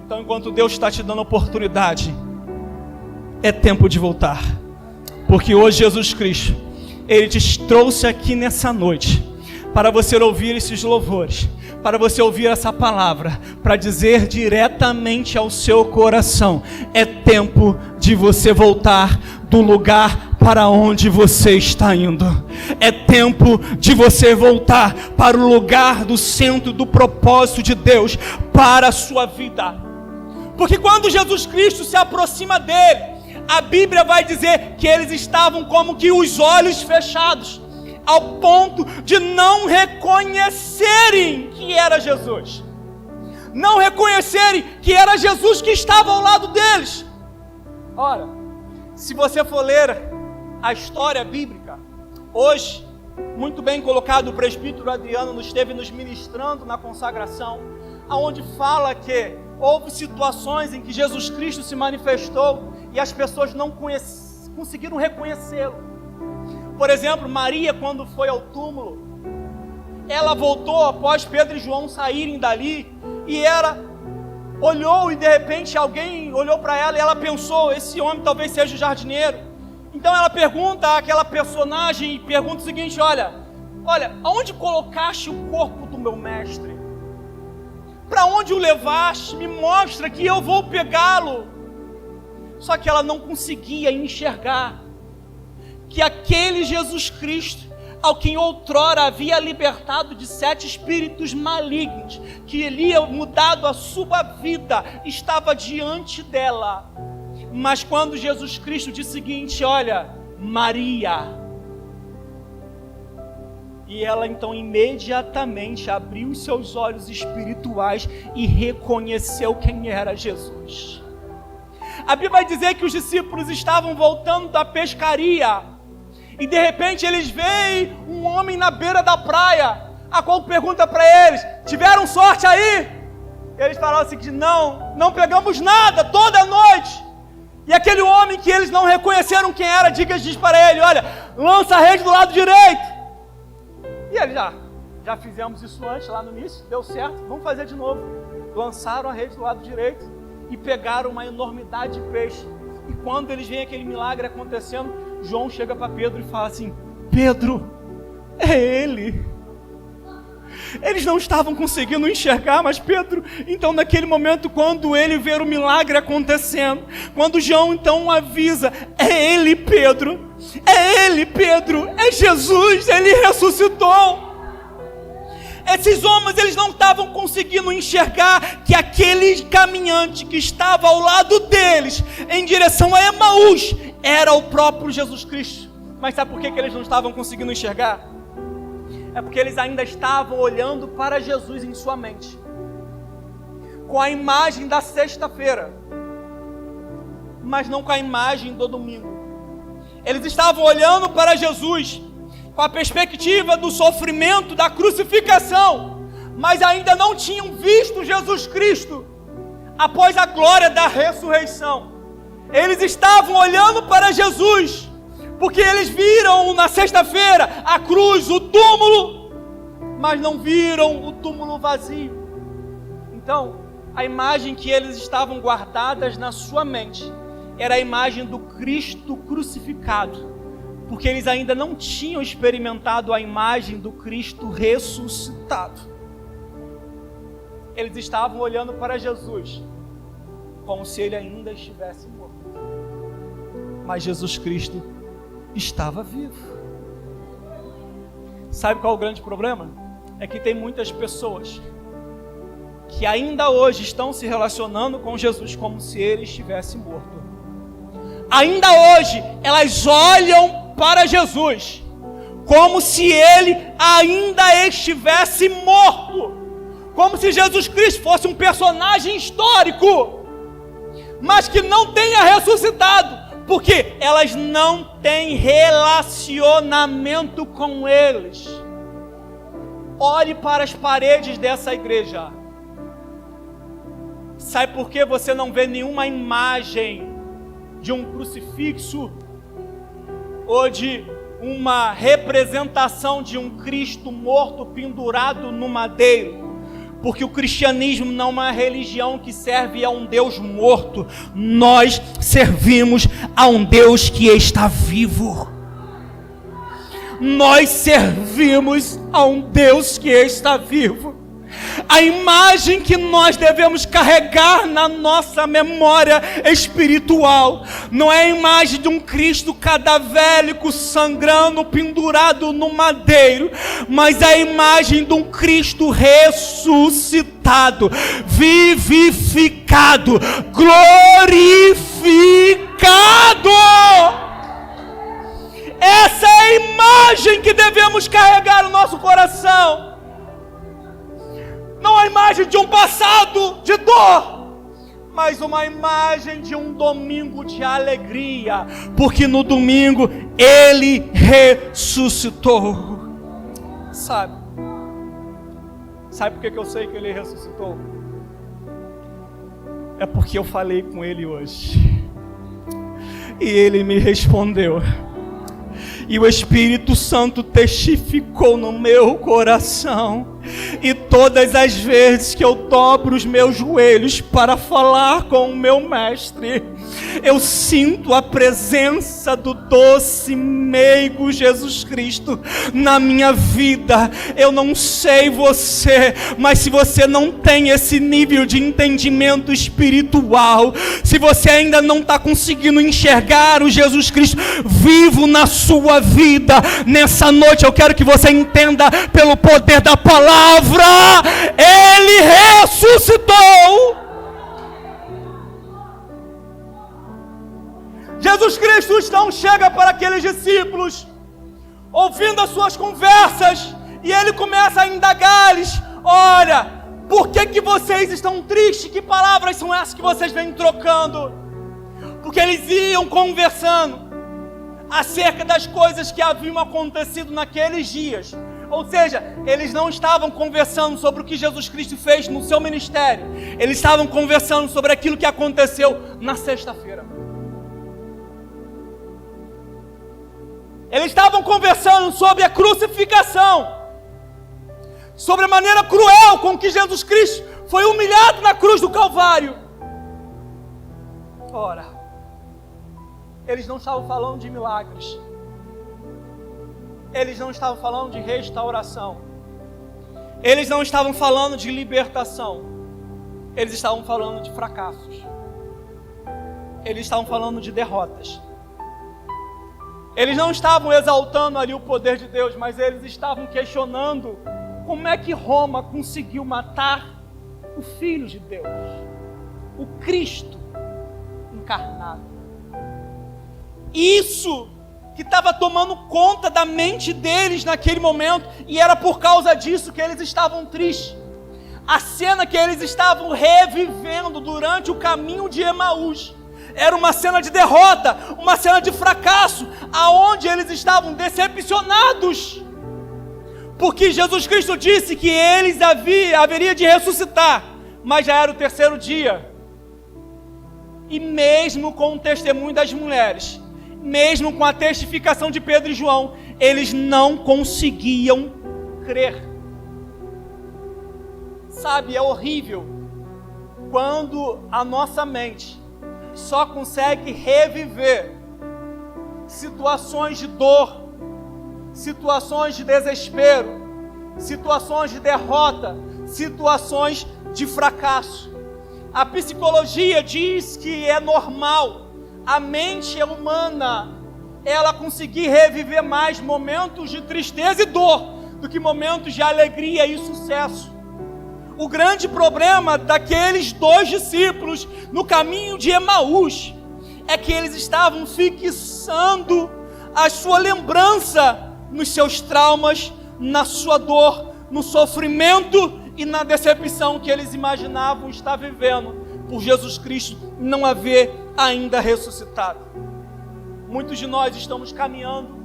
Então, enquanto Deus está te dando oportunidade, é tempo de voltar. Porque hoje Jesus Cristo, Ele te trouxe aqui nessa noite para você ouvir esses louvores, para você ouvir essa palavra, para dizer diretamente ao seu coração: é tempo de você voltar do lugar para onde você está indo. É tempo de você voltar para o lugar do centro do propósito de Deus para a sua vida. Porque quando Jesus Cristo se aproxima dele, a Bíblia vai dizer que eles estavam como que os olhos fechados, ao ponto de não reconhecerem que era Jesus. Não reconhecerem que era Jesus que estava ao lado deles. Ora, se você for ler a história bíblica, hoje, muito bem colocado, o presbítero Adriano esteve nos ministrando na consagração, aonde fala que houve situações em que Jesus Cristo se manifestou e as pessoas não conseguiram reconhecê-lo. Por exemplo, Maria, quando foi ao túmulo, ela voltou após Pedro e João saírem dali, e ela olhou e de repente alguém olhou para ela e ela pensou, esse homem talvez seja o jardineiro. Então ela pergunta àquela personagem, pergunta o seguinte, olha, aonde colocaste o corpo do meu mestre? Para onde o levaste? Me mostra que eu vou pegá-lo. Só que ela não conseguia enxergar que aquele Jesus Cristo, ao quem outrora havia libertado de 7 espíritos malignos, que ele havia mudado a sua vida, estava diante dela. Mas quando Jesus Cristo disse o seguinte, olha, Maria, e ela então imediatamente abriu os seus olhos espirituais e reconheceu quem era Jesus. A Bíblia vai dizer que os discípulos estavam voltando da pescaria, e de repente eles veem um homem na beira da praia, a qual pergunta para eles, tiveram sorte aí? Eles falaram assim, que não pegamos nada toda a noite. E aquele homem que eles não reconheceram quem era, diz para ele, olha, lança a rede do lado direito. E eles já fizemos isso antes, lá no início, deu certo, vamos fazer de novo. Lançaram a rede do lado direito e pegaram uma enormidade de peixe. E quando eles veem aquele milagre acontecendo, João chega para Pedro e fala assim, Pedro, é ele. Eles não estavam conseguindo enxergar, mas Pedro, então naquele momento, quando ele vê o milagre acontecendo, quando João então avisa, é ele Pedro, é Jesus, ele ressuscitou. Esses homens, eles não estavam conseguindo enxergar que aquele caminhante que estava ao lado deles, em direção a Emaús, era o próprio Jesus Cristo. Mas sabe por que eles não estavam conseguindo enxergar? É porque eles ainda estavam olhando para Jesus em sua mente, com a imagem da sexta-feira, mas não com a imagem do domingo. Eles estavam olhando para Jesus com a perspectiva do sofrimento, da crucificação, mas ainda não tinham visto Jesus Cristo após a glória da ressurreição. Eles estavam olhando para Jesus, porque eles viram na sexta-feira a cruz, o túmulo, mas não viram o túmulo vazio. Então, a imagem que eles estavam guardadas na sua mente era a imagem do Cristo crucificado, porque eles ainda não tinham experimentado a imagem do Cristo ressuscitado. Eles estavam olhando para Jesus como se ele ainda estivesse morto, mas Jesus Cristo estava vivo. Sabe qual é o grande problema? É que tem muitas pessoas que ainda hoje estão se relacionando com Jesus como se ele estivesse morto. Ainda hoje elas olham para Jesus como se ele ainda estivesse morto, como se Jesus Cristo fosse um personagem histórico, mas que não tenha ressuscitado, porque elas não têm relacionamento com eles. Olhe para as paredes dessa igreja. Sabe por que você não vê nenhuma imagem de um crucifixo ou de uma representação de um Cristo morto pendurado no madeiro? Porque o cristianismo não é uma religião que serve a um Deus morto. Nós servimos a um Deus que está vivo. Nós servimos a um Deus que está vivo. A imagem que nós devemos carregar na nossa memória espiritual não é a imagem de um Cristo cadavérico, sangrando, pendurado no madeiro, mas é a imagem de um Cristo ressuscitado, vivificado, glorificado. Essa é a imagem que devemos carregar no nosso coração. Não a imagem de um passado de dor, mas uma imagem de um domingo de alegria, porque no domingo ele ressuscitou. Sabe por que eu sei que ele ressuscitou? É porque eu falei com ele hoje. E ele me respondeu. E o Espírito Santo testificou no meu coração. E todas as vezes que eu dobro os meus joelhos para falar com o meu mestre, eu sinto a presença do doce, meigo Jesus Cristo na minha vida. Eu não sei você, mas se você não tem esse nível de entendimento espiritual, se você ainda não está conseguindo enxergar o Jesus Cristo vivo na sua vida, nessa noite eu quero que você entenda pelo poder da palavra, Ele ressuscitou. Jesus Cristo então chega para aqueles discípulos, ouvindo as suas conversas, e ele começa a indagar-lhes: olha, por que vocês estão tristes? Que palavras são essas que vocês vêm trocando? Porque eles iam conversando acerca das coisas que haviam acontecido naqueles dias. Ou seja, eles não estavam conversando sobre o que Jesus Cristo fez no seu ministério. Eles estavam conversando sobre aquilo que aconteceu na sexta-feira. Eles estavam conversando sobre a crucificação, sobre a maneira cruel com que Jesus Cristo foi humilhado na cruz do Calvário. Ora, eles não estavam falando de milagres. Eles não estavam falando de restauração. Eles não estavam falando de libertação. Eles estavam falando de fracassos. Eles estavam falando de derrotas. Eles não estavam exaltando ali o poder de Deus, mas eles estavam questionando como é que Roma conseguiu matar o Filho de Deus, o Cristo encarnado. Isso que estava tomando conta da mente deles naquele momento, e era por causa disso que eles estavam tristes. A cena que eles estavam revivendo durante o caminho de Emaús era uma cena de derrota, uma cena de fracasso, aonde eles estavam decepcionados, porque Jesus Cristo disse que eles haveria de ressuscitar, mas já era o terceiro dia. E mesmo com o testemunho das mulheres, mesmo com a testificação de Pedro e João, eles não conseguiam crer. Sabe, é horrível quando a nossa mente só consegue reviver situações de dor, situações de desespero, situações de derrota, situações de fracasso. A psicologia diz que é normal a mente humana ela conseguir reviver mais momentos de tristeza e dor do que momentos de alegria e sucesso. O grande problema daqueles dois discípulos no caminho de Emaús é que eles estavam fixando a sua lembrança nos seus traumas, na sua dor, no sofrimento e na decepção que eles imaginavam estar vivendo por Jesus Cristo não haver ainda ressuscitado. Muitos de nós estamos caminhando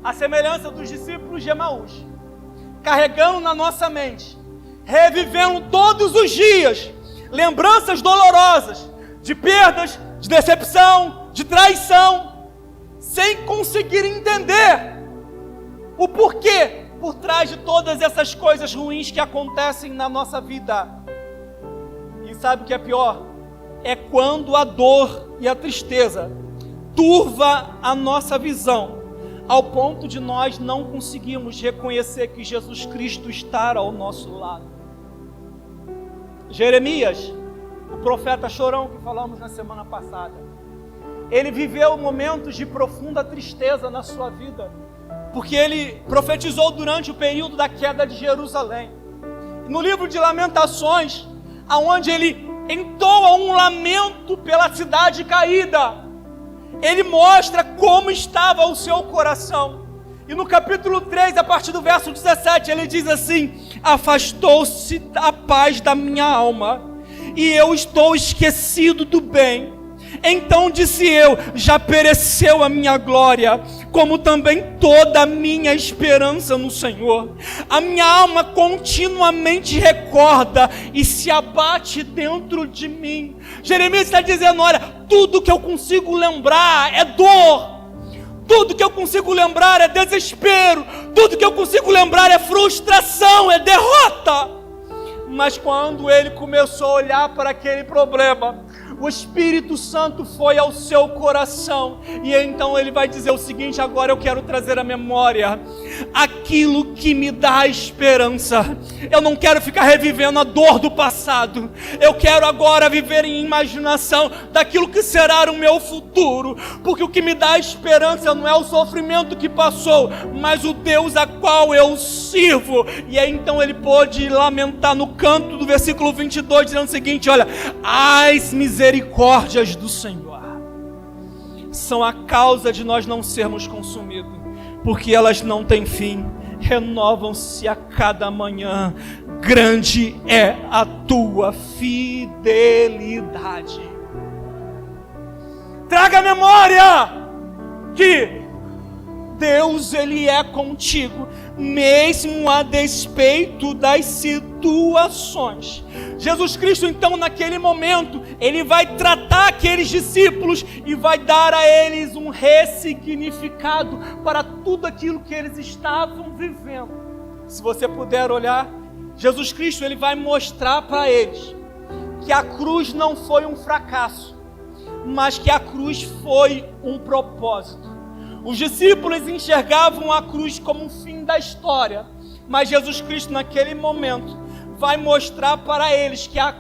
à semelhança dos discípulos de Emaús, carregando na nossa mente, revivendo todos os dias lembranças dolorosas de perdas, de decepção, de traição, sem conseguir entender o porquê por trás de todas essas coisas ruins que acontecem na nossa vida. E sabe o que é pior? É quando a dor e a tristeza turva a nossa visão, ao ponto de nós não conseguirmos reconhecer que Jesus Cristo está ao nosso lado. Jeremias, o profeta chorão que falamos na semana passada, ele viveu momentos de profunda tristeza na sua vida, porque ele profetizou durante o período da queda de Jerusalém. No livro de Lamentações, aonde ele entoa um lamento pela cidade caída, ele mostra como estava o seu coração. E no capítulo 3, a partir do verso 17, ele diz assim: afastou-se a paz da minha alma, e eu estou esquecido do bem. Então disse eu: já pereceu a minha glória, como também toda a minha esperança no Senhor. A minha alma continuamente recorda e se abate dentro de mim. Jeremias está dizendo: olha, tudo que eu consigo lembrar é dor. Tudo que eu consigo lembrar é desespero. Tudo que eu consigo lembrar é frustração, é derrota. Mas quando ele começou a olhar para aquele problema, o Espírito Santo foi ao seu coração, e então ele vai dizer o seguinte: agora eu quero trazer à memória aquilo que me dá esperança. Eu não quero ficar revivendo a dor do passado. Eu quero agora viver em imaginação daquilo que será o meu futuro, porque o que me dá esperança não é o sofrimento que passou, mas o Deus a qual eu sirvo. E aí então ele pôde lamentar no canto do versículo 22, dizendo o seguinte: olha, as misericórdias do Senhor são a causa de nós não sermos consumidos, porque elas não têm fim, renovam-se a cada manhã. Grande é a tua fidelidade. Traga a memória que Deus, Ele é contigo, mesmo a despeito das situações. Jesus Cristo, então, naquele momento, Ele vai tratar aqueles discípulos e vai dar a eles um ressignificado para tudo aquilo que eles estavam vivendo. Se você puder olhar, Jesus Cristo, Ele vai mostrar para eles que a cruz não foi um fracasso, mas que a cruz foi um propósito. Os discípulos enxergavam a cruz como o fim da história, mas Jesus Cristo, naquele momento, vai mostrar para eles que a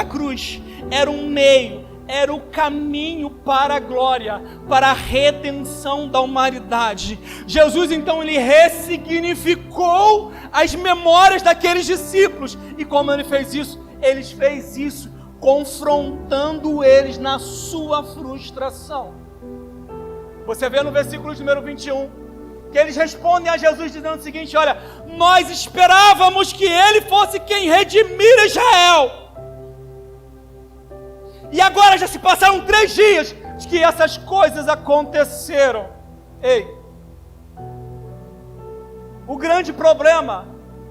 cruz era um meio, era o caminho para a glória, para a redenção da humanidade. Jesus, então, Ele ressignificou as memórias daqueles discípulos. E como Ele fez isso? Ele fez isso confrontando eles na sua frustração. Você vê no versículo número 21, que eles respondem a Jesus dizendo o seguinte: olha, nós esperávamos que Ele fosse quem redimir Israel. E agora já se passaram 3 dias de que essas coisas aconteceram. Ei, o grande problema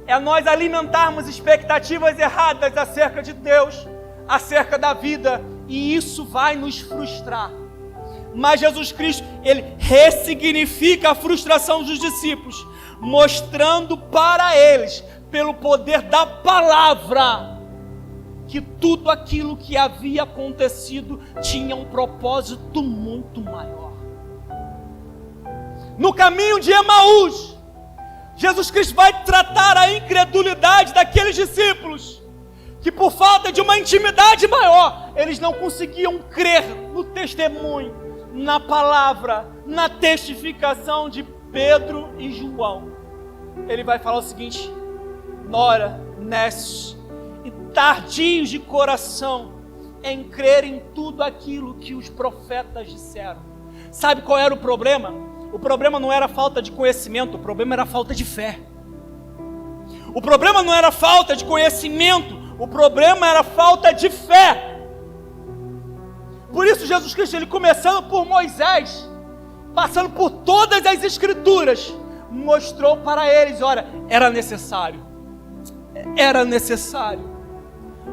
é nós alimentarmos expectativas erradas acerca de Deus, acerca da vida, e isso vai nos frustrar. Mas Jesus Cristo, Ele ressignifica a frustração dos discípulos, mostrando para eles, pelo poder da palavra, que tudo aquilo que havia acontecido tinha um propósito muito maior. No caminho de Emaús, Jesus Cristo vai tratar a incredulidade daqueles discípulos, que por falta de uma intimidade maior, eles não conseguiam crer no testemunho, na palavra, na testificação de Pedro e João. Ele vai falar o seguinte: nora, necios e tardios de coração em crer em tudo aquilo que os profetas disseram. Sabe qual era o problema? O problema não era falta de conhecimento, o problema era falta de fé. O problema não era falta de conhecimento, o problema era falta de fé. Por isso Jesus Cristo, Ele começando por Moisés, passando por todas as escrituras, mostrou para eles: olha, era necessário,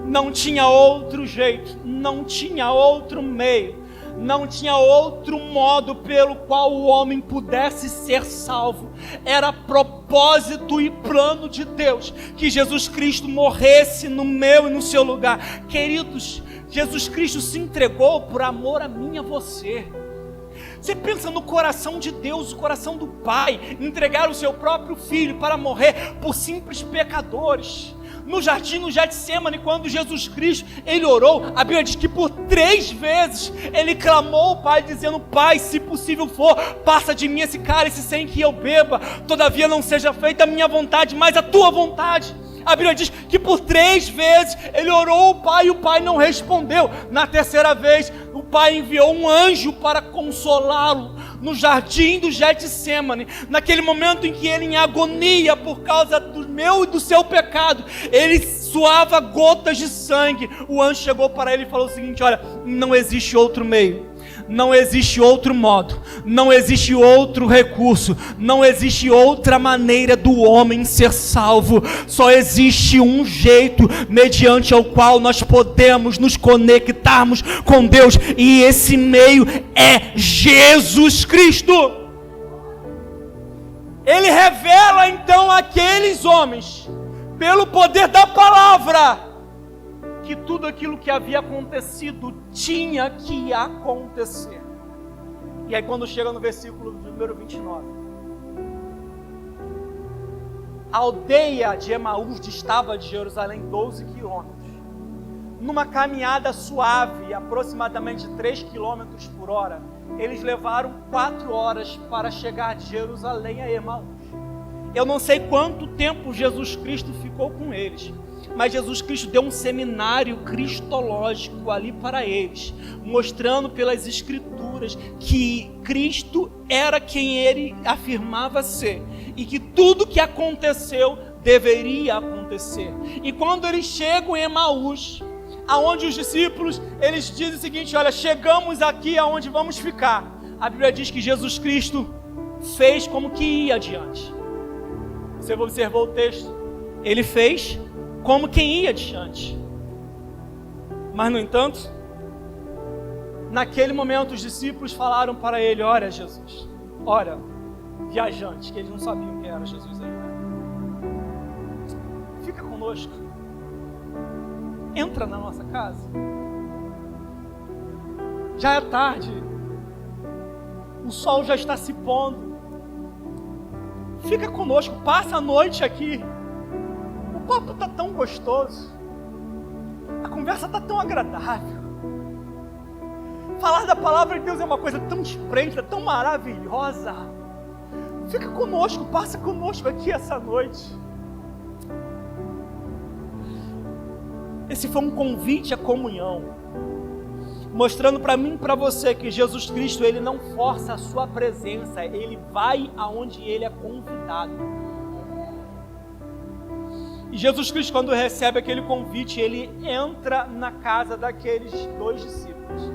não tinha outro jeito, não tinha outro meio, não tinha outro modo pelo qual o homem pudesse ser salvo. Era propósito e plano de Deus que Jesus Cristo morresse no meu e no seu lugar. Queridos, Jesus Cristo se entregou por amor a mim e a você. Você pensa no coração de Deus, o coração do Pai, entregar o seu próprio Filho para morrer por simples pecadores. No jardim, no Getsemane, quando Jesus Cristo, Ele orou, a Bíblia diz que por 3 vezes, Ele clamou ao Pai, dizendo: Pai, se possível for, passa de mim esse cálice sem que eu beba, todavia não seja feita a minha vontade, mas a tua vontade. A Bíblia diz que por 3 vezes ele orou ao Pai e o Pai não respondeu. Na 3ª vez, o Pai enviou um anjo para consolá-lo no jardim do Getsemane. Naquele momento em que ele, em agonia por causa do meu e do seu pecado, ele suava gotas de sangue. O anjo chegou para ele e falou o seguinte: olha, não existe outro meio, não existe outro modo, não existe outro recurso, não existe outra maneira do homem ser salvo. Só existe um jeito mediante ao qual nós podemos nos conectarmos com Deus, e esse meio é Jesus Cristo. Ele revela então àqueles homens, pelo poder da palavra, que tudo aquilo que havia acontecido tinha que acontecer. E aí quando chega no versículo número 29, a aldeia de Emaús distava de Jerusalém 12 quilômetros. Numa caminhada suave, aproximadamente 3 quilômetros por hora, eles levaram 4 horas para chegar de Jerusalém a Emaús. Eu não sei quanto tempo Jesus Cristo ficou com eles, mas Jesus Cristo deu um seminário cristológico ali para eles, mostrando pelas Escrituras que Cristo era quem ele afirmava ser, e que tudo que aconteceu deveria acontecer. E quando eles chegam em Emaús, aonde os discípulos, eles dizem o seguinte: olha, chegamos aqui aonde vamos ficar. A Bíblia diz que Jesus Cristo fez como que ia adiante. Você observou o texto? Ele fez como quem ia adiante. Mas no entanto, naquele momento os discípulos falaram para ele: olha Jesus, olha, viajante, que eles não sabiam quem era Jesus ainda. Fica conosco. Entra na nossa casa. Já é tarde. O sol já está se pondo. Fica conosco, passa a noite aqui. O papo está tão gostoso. A conversa está tão agradável. Falar da palavra de Deus é uma coisa tão esplêndida, tão maravilhosa. Fica conosco, passa conosco aqui essa noite. Esse foi um convite à comunhão, mostrando para mim e para você que Jesus Cristo, ele não força a sua presença, ele vai aonde ele é convidado. E Jesus Cristo, quando recebe aquele convite, ele entra na casa daqueles 2 discípulos.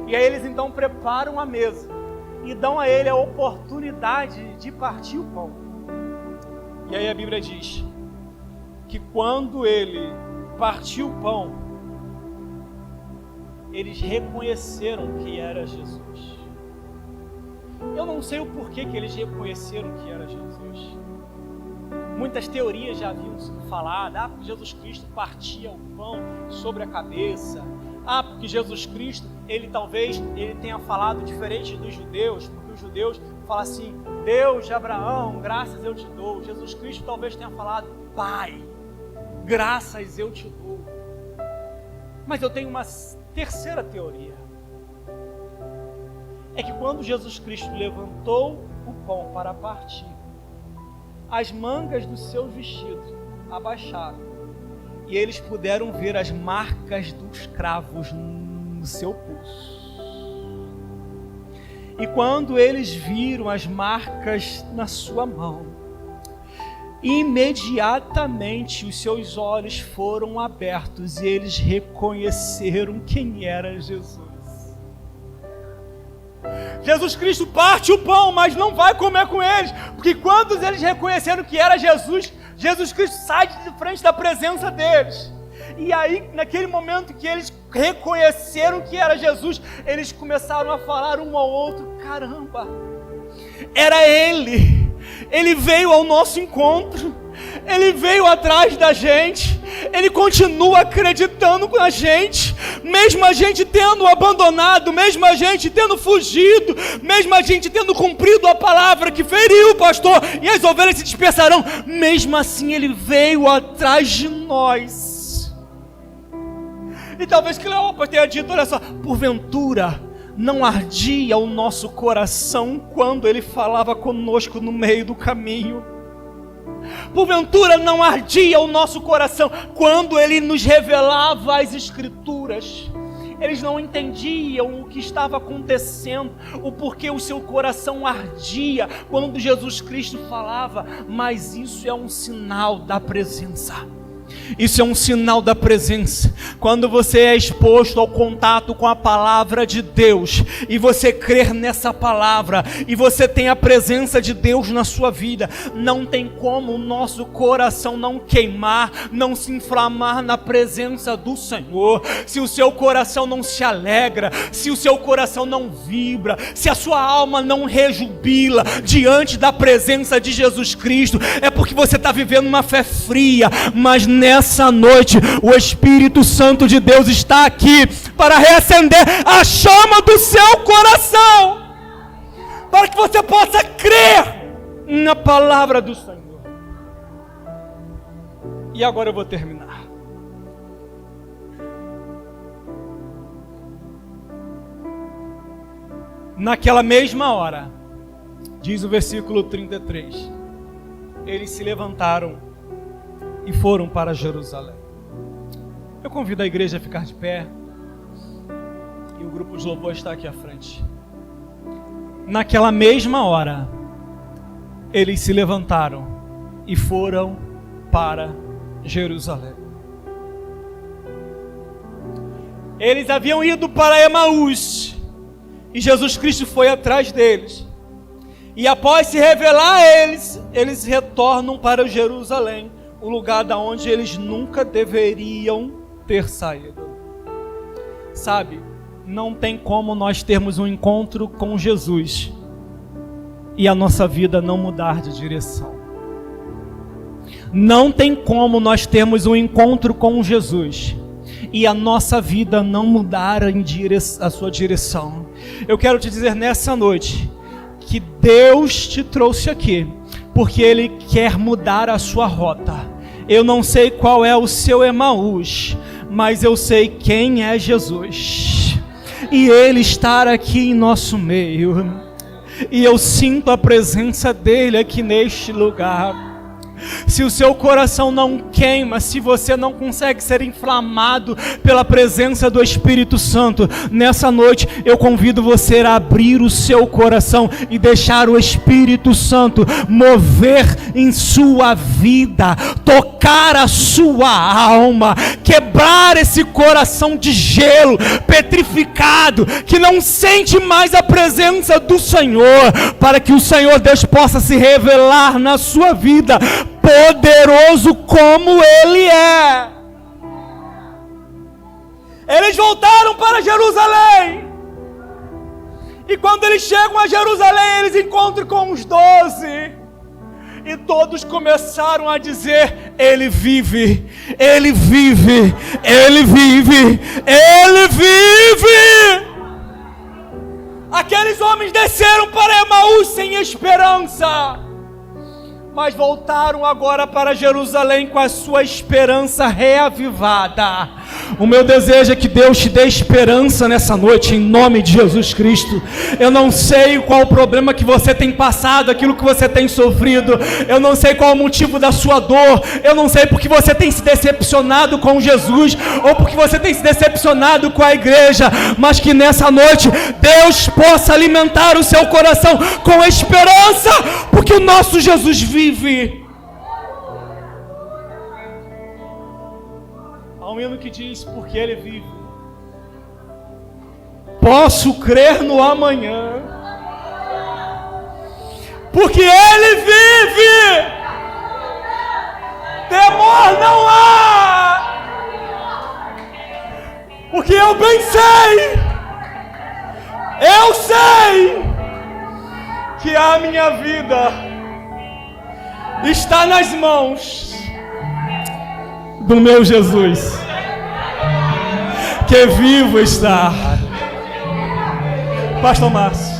E aí eles então preparam a mesa e dão a ele a oportunidade de partir o pão. E aí a Bíblia diz que quando ele partiu o pão, eles reconheceram que era Jesus. Eu não sei o porquê que eles reconheceram que era Jesus. Muitas teorias já haviam sido faladas. Porque Jesus Cristo partia o pão sobre a cabeça. Porque Jesus Cristo, ele tenha falado diferente dos judeus, porque os judeus falam assim: Deus de Abraão, graças eu te dou. Jesus Cristo talvez tenha falado: Pai, graças eu te dou. Mas eu tenho uma terceira teoria. É que quando Jesus Cristo levantou o pão para partir, as mangas dos seus vestidos abaixaram e eles puderam ver as marcas dos cravos no seu pulso. E quando eles viram as marcas na sua mão, imediatamente os seus olhos foram abertos e eles reconheceram quem era Jesus. Jesus Cristo parte o pão, mas não vai comer com eles, porque quando eles reconheceram que era Jesus, Jesus Cristo sai de frente da presença deles. E aí, naquele momento que eles reconheceram que era Jesus, eles começaram a falar um ao outro: caramba, era Ele. Ele veio ao nosso encontro, Ele veio atrás da gente, Ele continua acreditando na gente, mesmo a gente tendo abandonado, mesmo a gente tendo fugido, mesmo a gente tendo cumprido a palavra que feriu o pastor e as ovelhas se dispersarão, mesmo assim Ele veio atrás de nós. E talvez Cleópatra tenha dito: olha só, porventura não ardia o nosso coração quando Ele falava conosco no meio do caminho? Porventura não ardia o nosso coração quando Ele nos revelava as Escrituras? Eles não entendiam o que estava acontecendo, o porquê o seu coração ardia quando Jesus Cristo falava, mas isso é um sinal da presença. Isso é um sinal da presença. Quando você é exposto ao contato com a palavra de Deus, e você crer nessa palavra, e você tem a presença de Deus na sua vida, não tem como o nosso coração não queimar, não se inflamar na presença do Senhor. Se o seu coração não se alegra, se o seu coração não vibra, se a sua alma não rejubila diante da presença de Jesus Cristo, é porque você está vivendo uma fé fria. Mas nessa noite, o Espírito Santo de Deus está aqui para reacender a chama do seu coração, para que você possa crer na palavra do Senhor. E agora eu vou terminar. Naquela mesma hora, diz o versículo 33, eles se levantaram e foram para Jerusalém. Eu convido a igreja a ficar de pé, e o grupo de louvor está aqui à frente. Naquela mesma hora, eles se levantaram e foram para Jerusalém. Eles haviam ido para Emaús, e Jesus Cristo foi atrás deles. E após se revelar a eles, eles retornam para Jerusalém, o lugar da onde eles nunca deveriam ter saído. Sabe, não tem como nós termos um encontro com Jesus e a nossa vida não mudar de direção. Não tem como nós termos um encontro com Jesus e a nossa vida não mudar a sua direção. Eu quero te dizer nessa noite que Deus te trouxe aqui porque Ele quer mudar a sua rota. Eu não sei qual é o seu Emaús, mas eu sei quem é Jesus. E Ele está aqui em nosso meio. E eu sinto a presença dEle aqui neste lugar. Se o seu coração não queima, se você não consegue ser inflamado pela presença do Espírito Santo, nessa noite eu convido você a abrir o seu coração e deixar o Espírito Santo mover em sua vida, tocar a sua alma, quebrar esse coração de gelo, petrificado, que não sente mais a presença do Senhor, para que o Senhor Deus possa se revelar na sua vida, poderoso como Ele é. Eles voltaram para Jerusalém, e quando eles chegam a Jerusalém, eles encontram com os 12, e todos começaram a dizer: Ele vive, Ele vive, Ele vive, Ele vive. Aqueles homens desceram para Emaús sem esperança, mas voltaram agora para Jerusalém com a sua esperança reavivada. O meu desejo é que Deus te dê esperança nessa noite, em nome de Jesus Cristo. Eu não sei qual o problema que você tem passado, aquilo que você tem sofrido. Eu não sei qual o motivo da sua dor. Eu não sei porque você tem se decepcionado com Jesus, ou porque você tem se decepcionado com a igreja. Mas que nessa noite Deus possa alimentar o seu coração com esperança, porque o nosso Jesus vive. Há um hino que diz: porque Ele vive, posso crer no amanhã. Porque Ele vive, temor não há. Porque eu bem sei, eu sei que a minha vida está nas mãos do meu Jesus, que vivo está. Pastor Márcio.